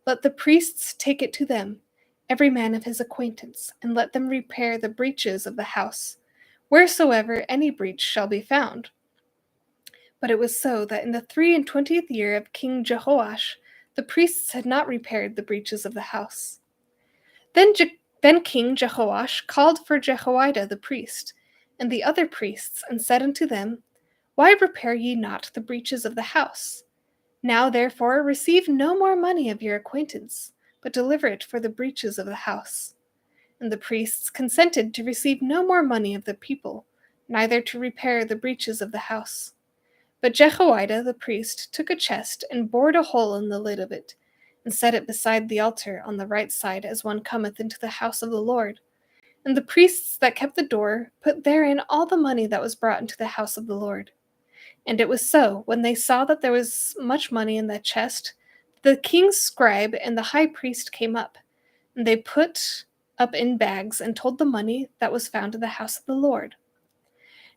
let the priests take it to them, every man of his acquaintance, and let them repair the breaches of the house, wheresoever any breach shall be found. But it was so that in the 23rd year of King Jehoash, the priests had not repaired the breaches of the house. Then King Jehoash called for Jehoiada the priest, and the other priests, and said unto them, Why repair ye not the breaches of the house? Now therefore receive no more money of your acquaintance, but deliver it for the breaches of the house. And the priests consented to receive no more money of the people, neither to repair the breaches of the house. But Jehoiada the priest took a chest, and bored a hole in the lid of it, and set it beside the altar on the right side, as one cometh into the house of the Lord. And the priests that kept the door put therein all the money that was brought into the house of the Lord. And it was so, when they saw that there was much money in that chest, the king's scribe and the high priest came up, and they put up in bags, and told the money that was found in the house of the Lord.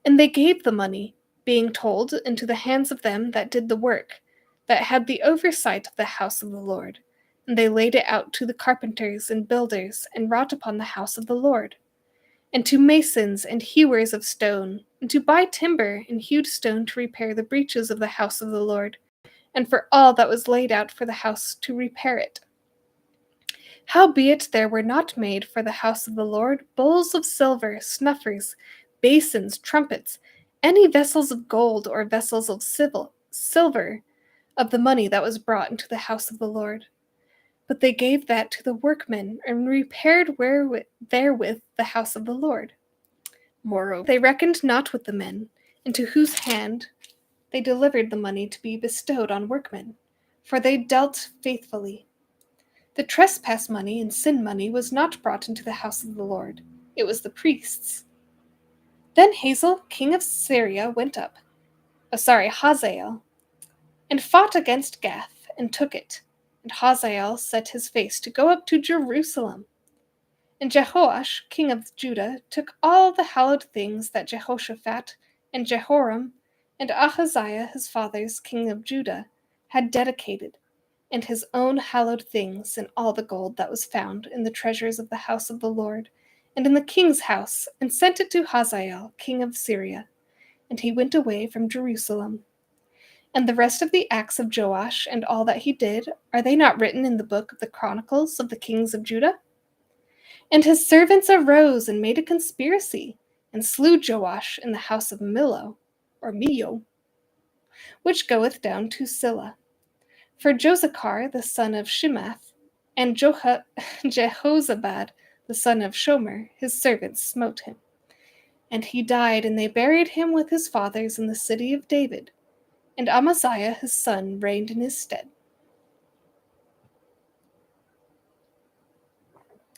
And they gave the money, being told, into the hands of them that did the work, that had the oversight of the house of the Lord. And they laid it out to the carpenters and builders, and wrought upon the house of the Lord, and to masons and hewers of stone, and to buy timber and hewed stone to repair the breaches of the house of the Lord, and for all that was laid out for the house to repair it. Howbeit there were not made for the house of the Lord bowls of silver, snuffers, basins, trumpets, any vessels of gold or vessels of silver of the money that was brought into the house of the Lord. But they gave that to the workmen, and repaired therewith the house of the Lord. Moreover, they reckoned not with the men, into whose hand they delivered the money to be bestowed on workmen, for they dealt faithfully. The trespass money and sin money was not brought into the house of the Lord, it was the priests. Then Hazael, king of Syria, went up, Hazael, and fought against Gath, and took it. And Hazael set his face to go up to Jerusalem. And Jehoash, king of Judah, took all the hallowed things that Jehoshaphat, and Jehoram, and Ahaziah his fathers, king of Judah, had dedicated, and his own hallowed things, and all the gold that was found in the treasures of the house of the Lord, and in the king's house, and sent it to Hazael, king of Syria. And he went away from Jerusalem. And the rest of the acts of Joash, and all that he did, are they not written in the book of the Chronicles of the kings of Judah? And his servants arose and made a conspiracy, and slew Joash in the house of Millo, which goeth down to Silla. For Josachar the son of Shimath, and Jehozabad the son of Shomer, his servants, smote him. And he died, and they buried him with his fathers in the city of David. And Amaziah his son reigned in his stead.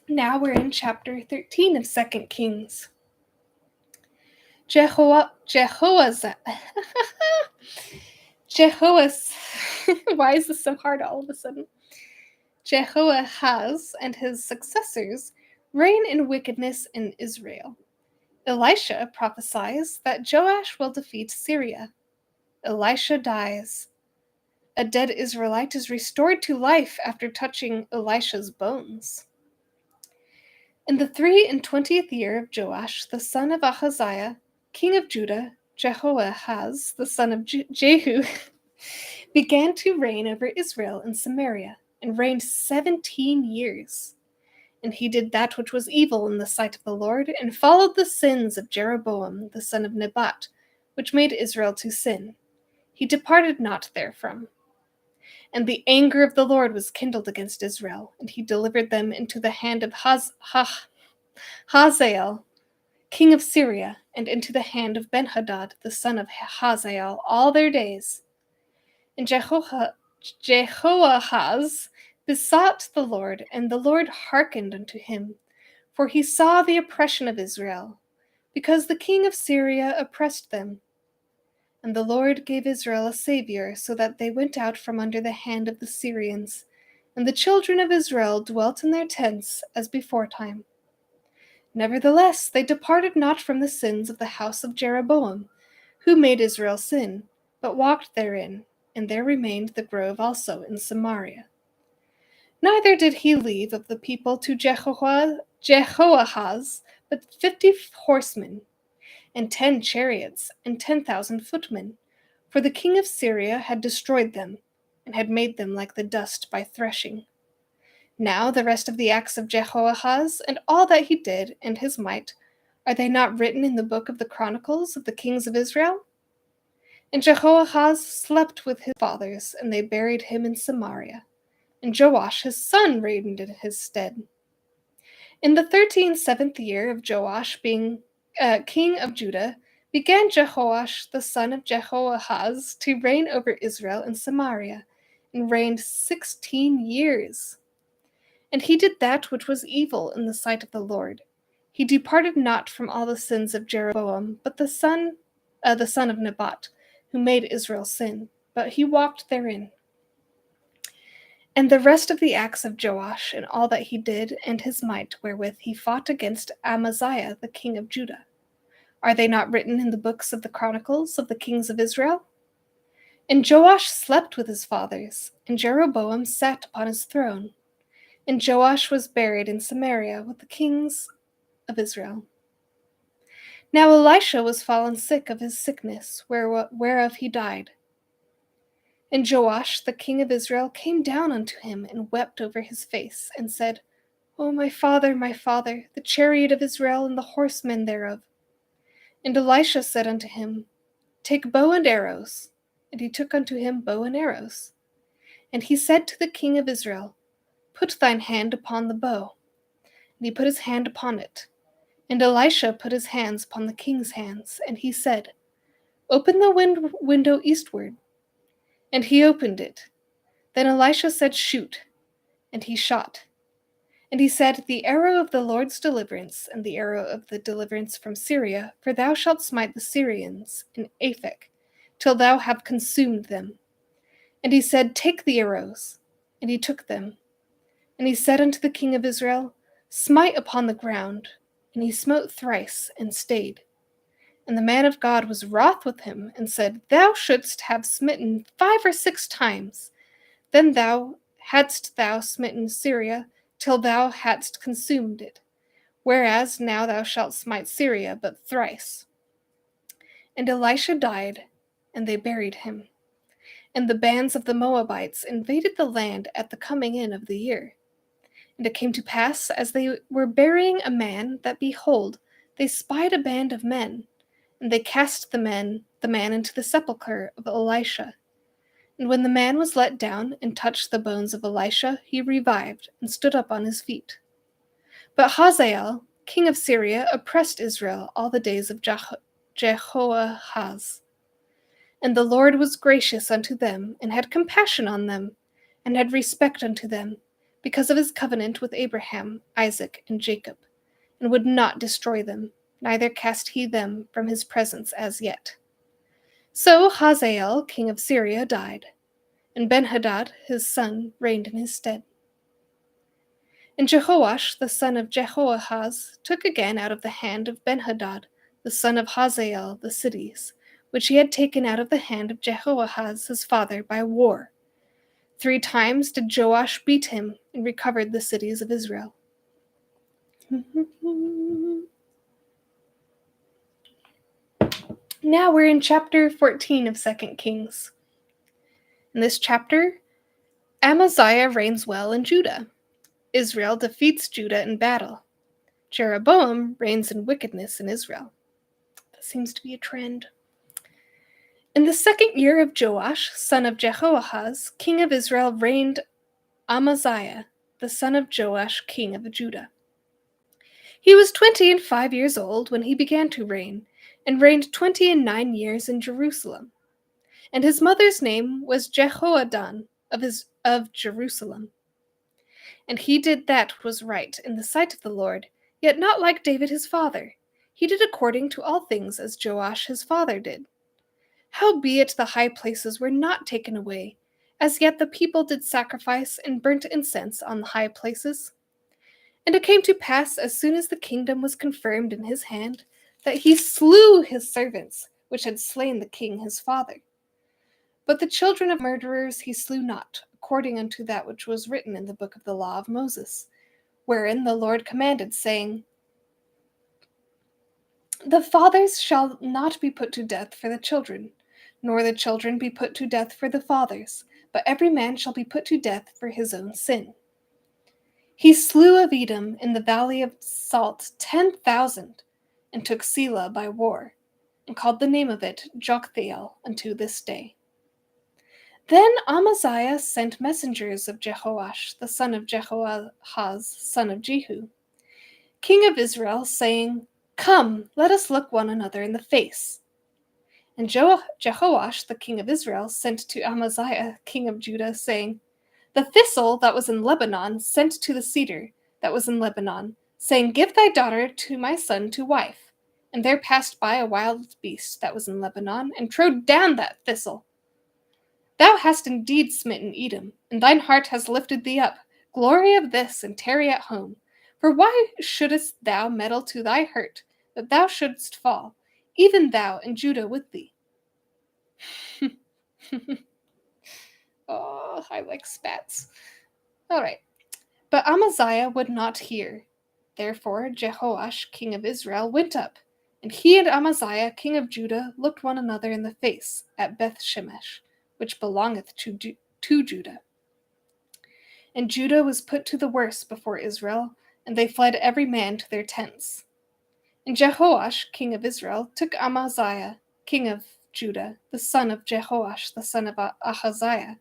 Now we're in chapter 13 of 2 Kings. Why is this so hard all of a sudden? Jehoahaz and his successors reign in wickedness in Israel. Elisha prophesies that Joash will defeat Syria. Elisha dies. A dead Israelite is restored to life after touching Elisha's bones. In the 23rd year of Joash, the son of Ahaziah, king of Judah, Jehoahaz, the son of Jehu, began to reign over Israel and Samaria, and reigned 17 years. And he did that which was evil in the sight of the Lord, and followed the sins of Jeroboam, the son of Nebat, which made Israel to sin. He departed not therefrom. And the anger of the Lord was kindled against Israel, and he delivered them into the hand of Hazael, king of Syria, and into the hand of Benhadad, the son of Hazael, all their days. And Jehoahaz besought the Lord, and the Lord hearkened unto him, for he saw the oppression of Israel, because the king of Syria oppressed them. And the Lord gave Israel a savior, so that they went out from under the hand of the Syrians, and the children of Israel dwelt in their tents as beforetime. Nevertheless, they departed not from the sins of the house of Jeroboam, who made Israel sin, but walked therein, and there remained the grove also in Samaria. Neither did he leave of the people to Jehoahaz but 50 horsemen, and 10 chariots, and 10,000 footmen, for the king of Syria had destroyed them, and had made them like the dust by threshing. Now the rest of the acts of Jehoahaz, and all that he did, and his might, are they not written in the book of the Chronicles of the kings of Israel? And Jehoahaz slept with his fathers, and they buried him in Samaria. And Joash his son reigned in his stead. In the 7th year of Joash being king of Judah, began Jehoash the son of Jehoahaz to reign over Israel and Samaria, and reigned 16 years. And he did that which was evil in the sight of the Lord. He departed not from all the sins of Jeroboam, but the son of Nebat, who made Israel sin, but he walked therein. And the rest of the acts of Joash, and all that he did, and his might wherewith he fought against Amaziah the king of Judah, are they not written in the books of the Chronicles of the kings of Israel? And Joash slept with his fathers, and Jeroboam sat upon his throne. And Joash was buried in Samaria with the kings of Israel. Now Elisha was fallen sick of his sickness, whereof he died. And Joash the king of Israel came down unto him, and wept over his face, and said, O my father, the chariot of Israel and the horsemen thereof. And Elisha said unto him, Take bow and arrows. And he took unto him bow and arrows. And he said to the king of Israel, Put thine hand upon the bow. And he put his hand upon it. And Elisha put his hands upon the king's hands, and he said, Open the window eastward. And he opened it. Then Elisha said, Shoot. And he shot. And he said, The arrow of the Lord's deliverance, and the arrow of the deliverance from Syria, for thou shalt smite the Syrians in Aphek, till thou have consumed them. And he said, Take the arrows. And he took them. And he said unto the king of Israel, Smite upon the ground. And he smote thrice, and stayed. And the man of God was wroth with him, and said, Thou shouldst have smitten 5 or 6 times. Then hadst thou smitten Syria, till thou hadst consumed it. Whereas now thou shalt smite Syria but thrice. And Elisha died, and they buried him. And the bands of the Moabites invaded the land at the coming in of the year. And it came to pass, as they were burying a man, that behold, they spied a band of men, and they cast the man into the sepulchre of Elisha. And when the man was let down and touched the bones of Elisha, he revived and stood up on his feet. But Hazael, king of Syria, oppressed Israel all the days of Jehoahaz. And the Lord was gracious unto them, and had compassion on them, and had respect unto them, because of his covenant with Abraham, Isaac, and Jacob, and would not destroy them, neither cast he them from his presence as yet. So Hazael, king of Syria, died, and Benhadad his son reigned in his stead. And Jehoash the son of Jehoahaz took again out of the hand of Benhadad the son of Hazael the cities, which he had taken out of the hand of Jehoahaz his father by war. 3 times did Joash beat him, and recovered the cities of Israel. Now we're in chapter 14 of 2 Kings. In this chapter, Amaziah reigns well in Judah. Israel defeats Judah in battle. Jeroboam reigns in wickedness in Israel. That seems to be a trend. In the 2nd year of Joash, son of Jehoahaz, king of Israel, reigned Amaziah, the son of Joash, king of Judah. He was 25 years old when he began to reign, and reigned 29 years in Jerusalem. And his mother's name was Jehoadan of Jerusalem. And he did that was right in the sight of the Lord, yet not like David his father. He did according to all things as Joash his father did. Howbeit the high places were not taken away, as yet the people did sacrifice and burnt incense on the high places. And it came to pass, as soon as the kingdom was confirmed in his hand, that he slew his servants, which had slain the king his father. But the children of murderers he slew not, according unto that which was written in the book of the law of Moses, wherein the Lord commanded, saying, The fathers shall not be put to death for the children, nor the children be put to death for the fathers, but every man shall be put to death for his own sin. He slew of Edom in the valley of Salt 10,000, and took Selah by war, and called the name of it Joktheel unto this day. Then Amaziah sent messengers of Jehoash, the son of Jehoahaz, son of Jehu, king of Israel, saying, Come, let us look one another in the face. And Jehoash, the king of Israel, sent to Amaziah, king of Judah, saying, The thistle that was in Lebanon sent to the cedar that was in Lebanon, saying, Give thy daughter to my son to wife. And there passed by a wild beast that was in Lebanon, and trode down that thistle. Thou hast indeed smitten Edom, and thine heart has lifted thee up. Glory of this, and tarry at home. For why shouldest thou meddle to thy hurt, that thou shouldst fall, even thou and Judah with thee? Oh, I like spats. All right. But Amaziah would not hear. Therefore Jehoash, king of Israel, went up, and he and Amaziah, king of Judah, looked one another in the face at Beth-shemesh, which belongeth to Judah. And Judah was put to the worse before Israel, and they fled every man to their tents. And Jehoash, king of Israel, took Amaziah, king of Judah, the son of Jehoash, the son of Ahaziah,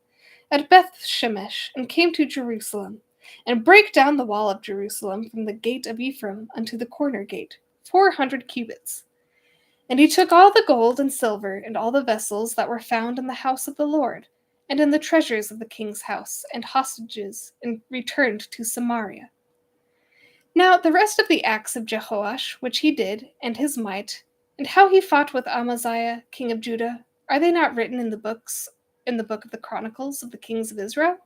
at Beth-shemesh, and came to Jerusalem, and brake down the wall of Jerusalem from the gate of Ephraim unto the corner gate, 400 cubits. And he took all the gold and silver, and all the vessels that were found in the house of the Lord, and in the treasures of the king's house, and hostages, and returned to Samaria. Now the rest of the acts of Jehoash, which he did, and his might, and how he fought with Amaziah, king of Judah, are they not written in the book of the Chronicles of the kings of Israel?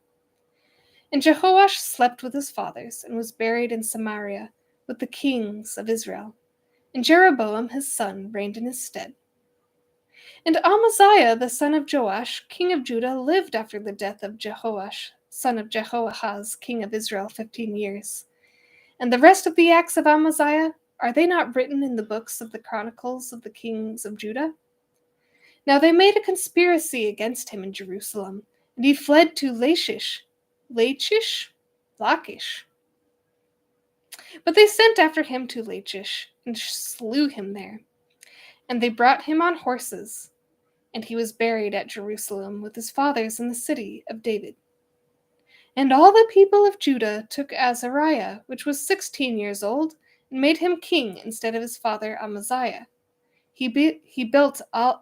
And Jehoash slept with his fathers, and was buried in Samaria with the kings of Israel. And Jeroboam his son reigned in his stead. And Amaziah the son of Joash, king of Judah, lived after the death of Jehoash, son of Jehoahaz, king of Israel, 15 years. And the rest of the acts of Amaziah, are they not written in the books of the Chronicles of the kings of Judah? Now they made a conspiracy against him in Jerusalem, and he fled to Lachish. But they sent after him to Lachish, and slew him there. And they brought him on horses, and he was buried at Jerusalem with his fathers in the city of David. And all the people of Judah took Azariah, which was 16 years old, and made him king instead of his father Amaziah. He built Elath,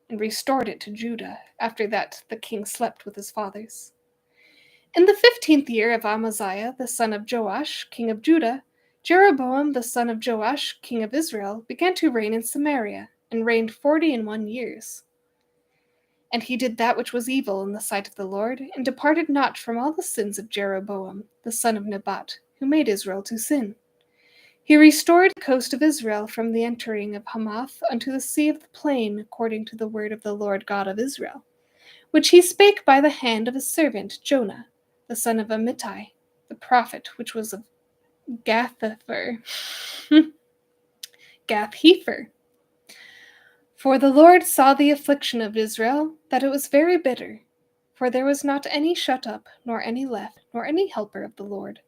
and restored it to Judah. After that the king slept with his fathers. In the 15th year of Amaziah, the son of Joash, king of Judah, Jeroboam, the son of Joash, king of Israel, began to reign in Samaria, and reigned 41 years. And he did that which was evil in the sight of the Lord, and departed not from all the sins of Jeroboam, the son of Nebat, who made Israel to sin. He restored the coast of Israel from the entering of Hamath unto the sea of the plain, according to the word of the Lord God of Israel, which he spake by the hand of his servant Jonah, the son of Amittai, the prophet, which was of Gath-hepher. For the Lord saw the affliction of Israel, that it was very bitter, for there was not any shut up, nor any left, nor any helper of the Lord,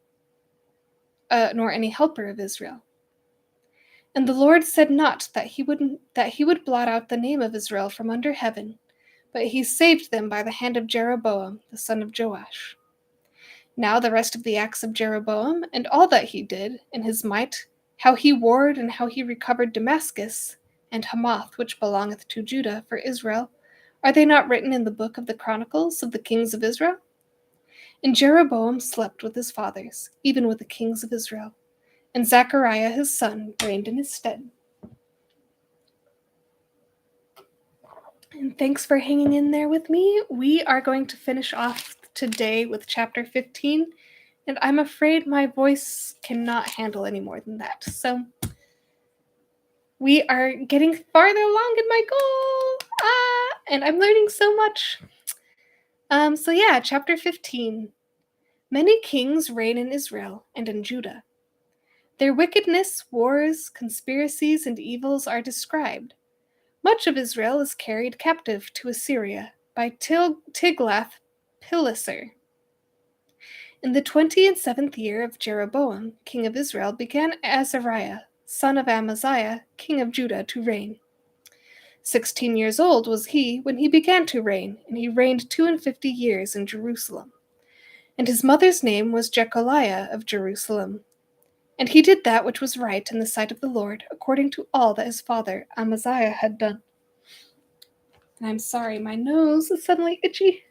nor any helper of Israel. And the Lord said not that he would blot out the name of Israel from under heaven, but he saved them by the hand of Jeroboam, the son of Joash. Now the rest of the acts of Jeroboam, and all that he did, in his might, how he warred, and how he recovered Damascus, and Hamath, which belongeth to Judah, for Israel, are they not written in the book of the Chronicles of the kings of Israel? And Jeroboam slept with his fathers, even with the kings of Israel, and Zechariah his son reigned in his stead. And thanks for hanging in there with me. We are going to finish off today with chapter 15, and I'm afraid my voice cannot handle any more than that. So we are getting farther along in my goal, and I'm learning so much. Chapter 15. Many kings reign in Israel and in Judah. Their wickedness, wars, conspiracies, and evils are described. Much of Israel is carried captive to Assyria by Tiglath-Pileser. In the 27th year of Jeroboam, king of Israel, began Azariah, son of Amaziah, king of Judah, to reign. 16 years old was he when he began to reign, and he reigned 52 years in Jerusalem. And his mother's name was Jecholiah of Jerusalem. And he did that which was right in the sight of the Lord, according to all that his father Amaziah had done. And I'm sorry, my nose is suddenly itchy.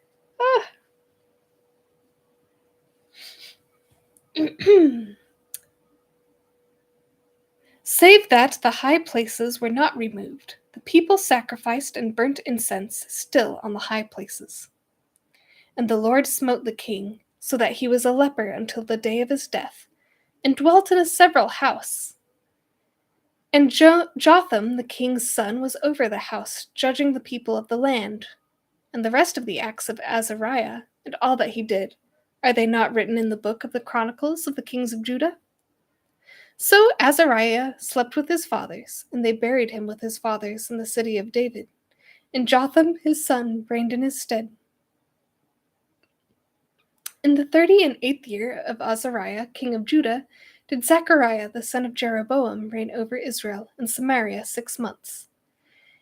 Save that the high places were not removed, the people sacrificed and burnt incense still on the high places. And the Lord smote the king, so that he was a leper until the day of his death, and dwelt in a several house. And Jotham, the king's son, was over the house, judging the people of the land. And the rest of the acts of Azariah, and all that he did, are they not written in the book of the Chronicles of the kings of Judah? So Azariah slept with his fathers, and they buried him with his fathers in the city of David. And Jotham his son reigned in his stead. In the 38th year of Azariah, king of Judah, did Zechariah the son of Jeroboam reign over Israel and Samaria 6 months.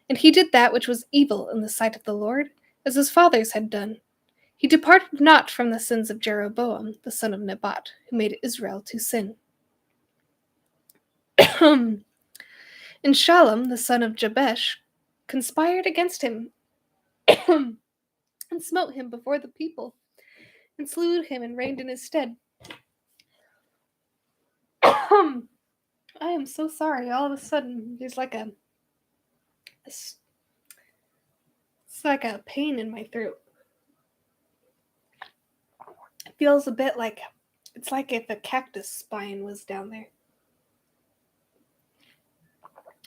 And he did that which was evil in the sight of the Lord, as his fathers had done. He departed not from the sins of Jeroboam the son of Nebat, who made Israel to sin. And Shallum the son of Jabesh conspired against him, and smote him before the people, and slew him and reigned in his stead. I am so sorry. All of a sudden, there's it's like a pain in my throat. It feels a bit like it's like if a cactus spine was down there.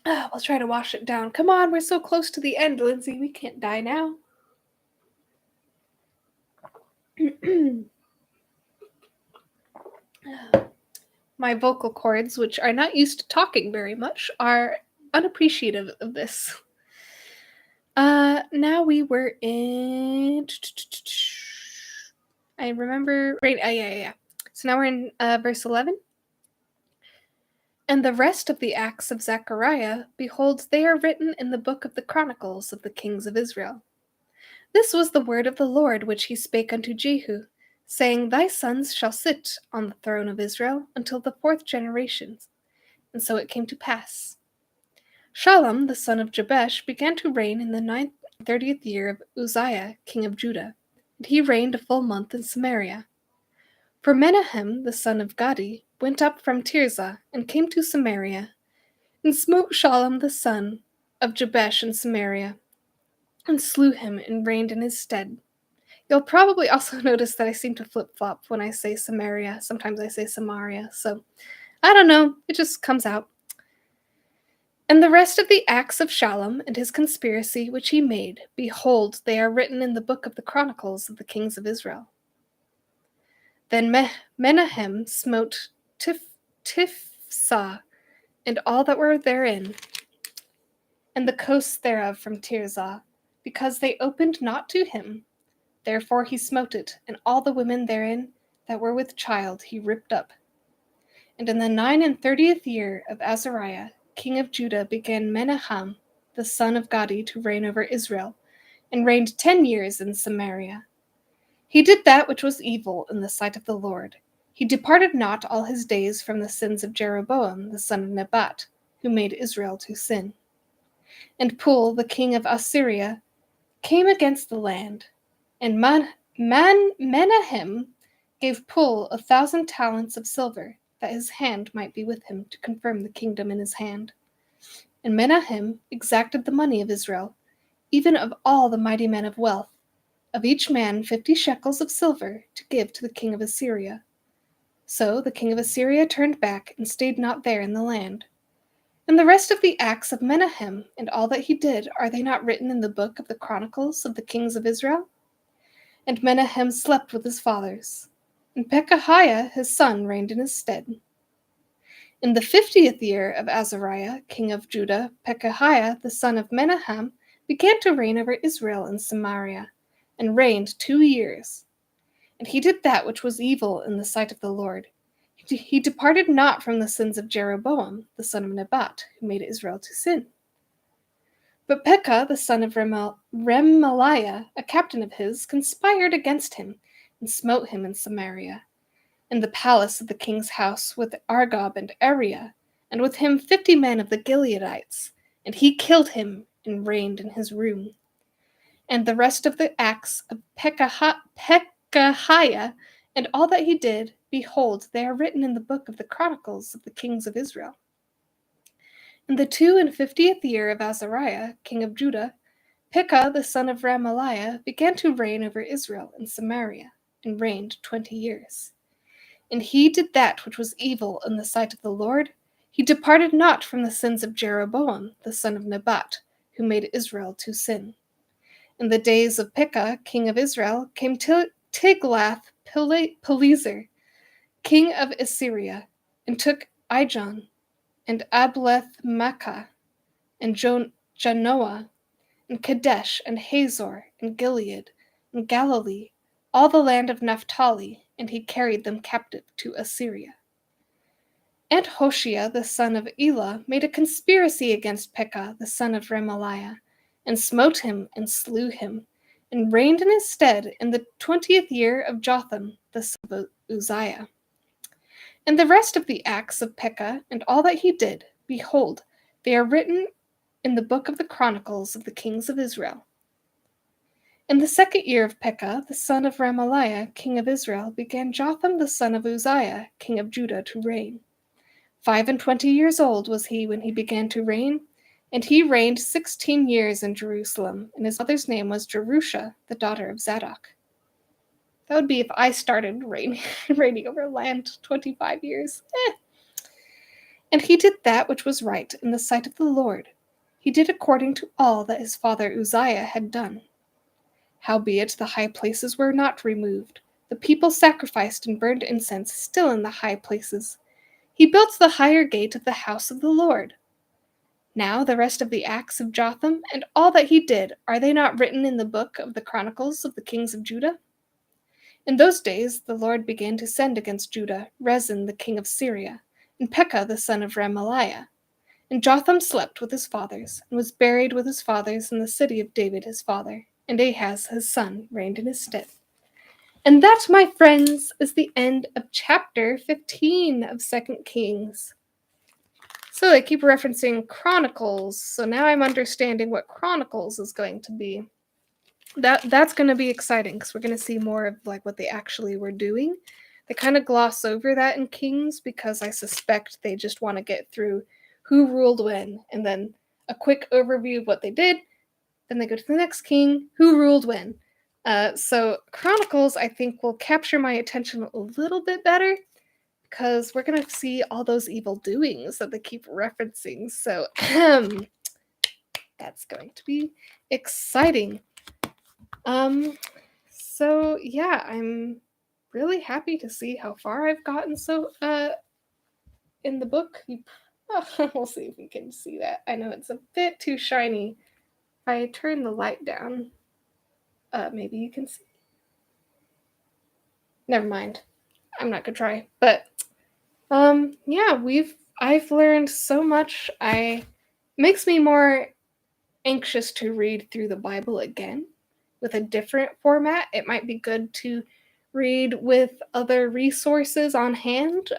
We'll try to wash it down. Come on, we're so close to the end, Lindsay. We can't die now. My vocal cords, which are not used to talking very much, are unappreciative of this. Now we were in. I remember. Right, yeah. So now we're in verse 11. And the rest of the acts of Zechariah, behold, they are written in the book of the Chronicles of the kings of Israel. This was the word of the Lord which he spake unto Jehu, saying, Thy sons shall sit on the throne of Israel until the 4th generation. And so it came to pass. Shallum, the son of Jabesh, began to reign in the 30th year of Uzziah, king of Judah, and he reigned a full month in Samaria. For Menahem, the son of Gadi, went up from Tirzah, and came to Samaria, and smote Shallum the son of Jabesh in Samaria, and slew him, and reigned in his stead. You'll probably also notice that I seem to flip-flop when I say Samaria. Sometimes I say Samaria, so I don't know, it just comes out. And the rest of the acts of Shallum and his conspiracy which he made, behold, they are written in the book of the Chronicles of the kings of Israel. Then Menahem smote Tifsah and all that were therein, and the coasts thereof from Tirzah, because they opened not to him. Therefore he smote it, and all the women therein that were with child he ripped up. And in the 39th year of Azariah, king of Judah, began Menahem, the son of Gadi, to reign over Israel, and reigned 10 years in Samaria. He did that which was evil in the sight of the Lord. He departed not all his days from the sins of Jeroboam, the son of Nebat, who made Israel to sin. And Pul, the king of Assyria, came against the land, and Menahem gave Pul 1,000 talents of silver, that his hand might be with him to confirm the kingdom in his hand. And Menahem exacted the money of Israel, even of all the mighty men of wealth, of each man 50 shekels of silver, to give to the king of Assyria. So the king of Assyria turned back, and stayed not there in the land. And the rest of the acts of Menahem, and all that he did, are they not written in the book of the Chronicles of the kings of Israel? And Menahem slept with his fathers, and Pekahiah his son reigned in his stead. In the 50th year of Azariah, king of Judah, Pekahiah the son of Menahem began to reign over Israel in Samaria, and reigned 2 years. And he did that which was evil in the sight of the Lord. He departed not from the sins of Jeroboam, the son of Nebat, who made Israel to sin. But Pekah, the son of Remaliah, a captain of his, conspired against him, and smote him in Samaria, in the palace of the king's house, with Argob and Ariah, and with him 50 men of the Gileadites, and he killed him, and reigned in his room. And the rest of the acts of Pekahiah, and all that he did, behold, they are written in the book of the Chronicles of the kings of Israel. In the 52nd year of Azariah, king of Judah, Pekah the son of Remaliah began to reign over Israel in Samaria, and reigned 20 years. And he did that which was evil in the sight of the Lord. He departed not from the sins of Jeroboam, the son of Nebat, who made Israel to sin. In the days of Pekah, king of Israel, came Tiglath-Pileser, king of Assyria, and took Ijon, and Ableth-Makkah, and Janoah, and Kadesh, and Hazor, and Gilead, and Galilee, all the land of Naphtali, and he carried them captive to Assyria. And Hoshea the son of Elah made a conspiracy against Pekah the son of Remaliah, and smote him and slew him, and reigned in his stead in the 20th year of Jotham the son of Uzziah. And the rest of the acts of Pekah and all that he did, behold, they are written in the book of the Chronicles of the kings of Israel. In the 2nd year of Pekah, the son of Remaliah, king of Israel, began Jotham the son of Uzziah, king of Judah, to reign. 25 years old was he when he began to reign, and he reigned 16 years in Jerusalem, and his mother's name was Jerusha, the daughter of Zadok. That would be if I started reigning over land 25 years. And he did that which was right in the sight of the Lord. He did according to all that his father Uzziah had done. Howbeit the high places were not removed. The people sacrificed and burned incense still in the high places. He built the higher gate of the house of the Lord. Now the rest of the acts of Jotham and all that he did, are they not written in the book of the Chronicles of the kings of Judah? In those days the Lord began to send against Judah Rezin the king of Syria, and Pekah the son of Remaliah. And Jotham slept with his fathers, and was buried with his fathers in the city of David his father, and Ahaz his son reigned in his stead. And that, my friends, is the end of chapter 15 of 2 Kings. So they keep referencing Chronicles, so now I'm understanding what Chronicles is going to be. That's going to be exciting, because we're going to see more of like what they actually were doing. They kind of gloss over that in Kings, because I suspect they just want to get through who ruled when, and then a quick overview of what they did. Then they go to the next king, who ruled when. So Chronicles, I think, will capture my attention a little bit better, because we're going to see all those evil doings that they keep referencing. So that's going to be exciting. So yeah, I'm really happy to see how far I've gotten in the book. We'll see if we can see that. I know it's a bit too shiny. If I turn the light down, maybe you can see. Never mind. I'm not gonna try. But yeah, I've learned so much. It makes me more anxious to read through the Bible again with a different format. It might be good to read with other resources on hand,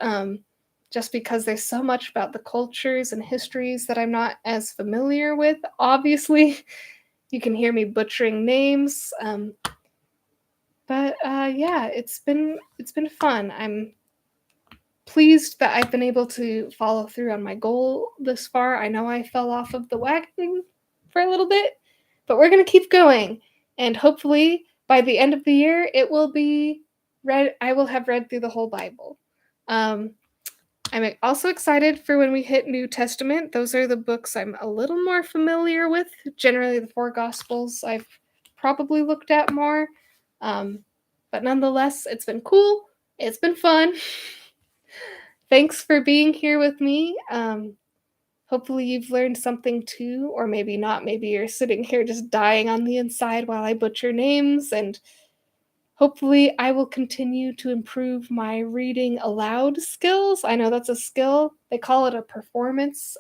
just because there's so much about the cultures and histories that I'm not as familiar with. Obviously, you can hear me butchering names, but yeah, it's been fun. I'm pleased that I've been able to follow through on my goal this far. I know I fell off of the wagon for a little bit, but we're going to keep going. And hopefully by the end of the year, it will be read. I will have read through the whole Bible. I'm also excited for when we hit New Testament. Those are the books I'm a little more familiar with. Generally, the 4 Gospels I've probably looked at more. But nonetheless, it's been cool. It's been fun. Thanks for being here with me. Hopefully you've learned something too, or maybe not. Maybe you're sitting here just dying on the inside while I butcher names, and hopefully I will continue to improve my reading aloud skills. I know that's a skill. They call it a performance.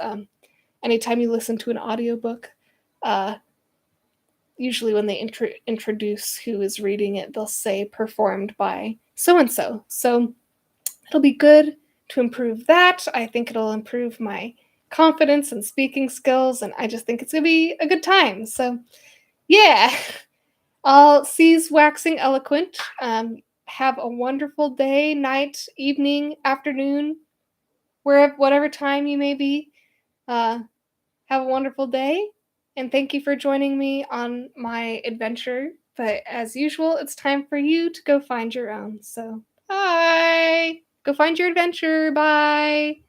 Anytime you listen to an audiobook, usually when they introduce who is reading it, they'll say performed by so-and-so. So it'll be good to improve that. I think it'll improve my confidence and speaking skills, and I just think it's going to be a good time. So, yeah, I'll cease waxing eloquent. Have a wonderful day, night, evening, afternoon, whatever time you may be. Have a wonderful day, and thank you for joining me on my adventure. But as usual, it's time for you to go find your own. So, bye! Go find your adventure. Bye!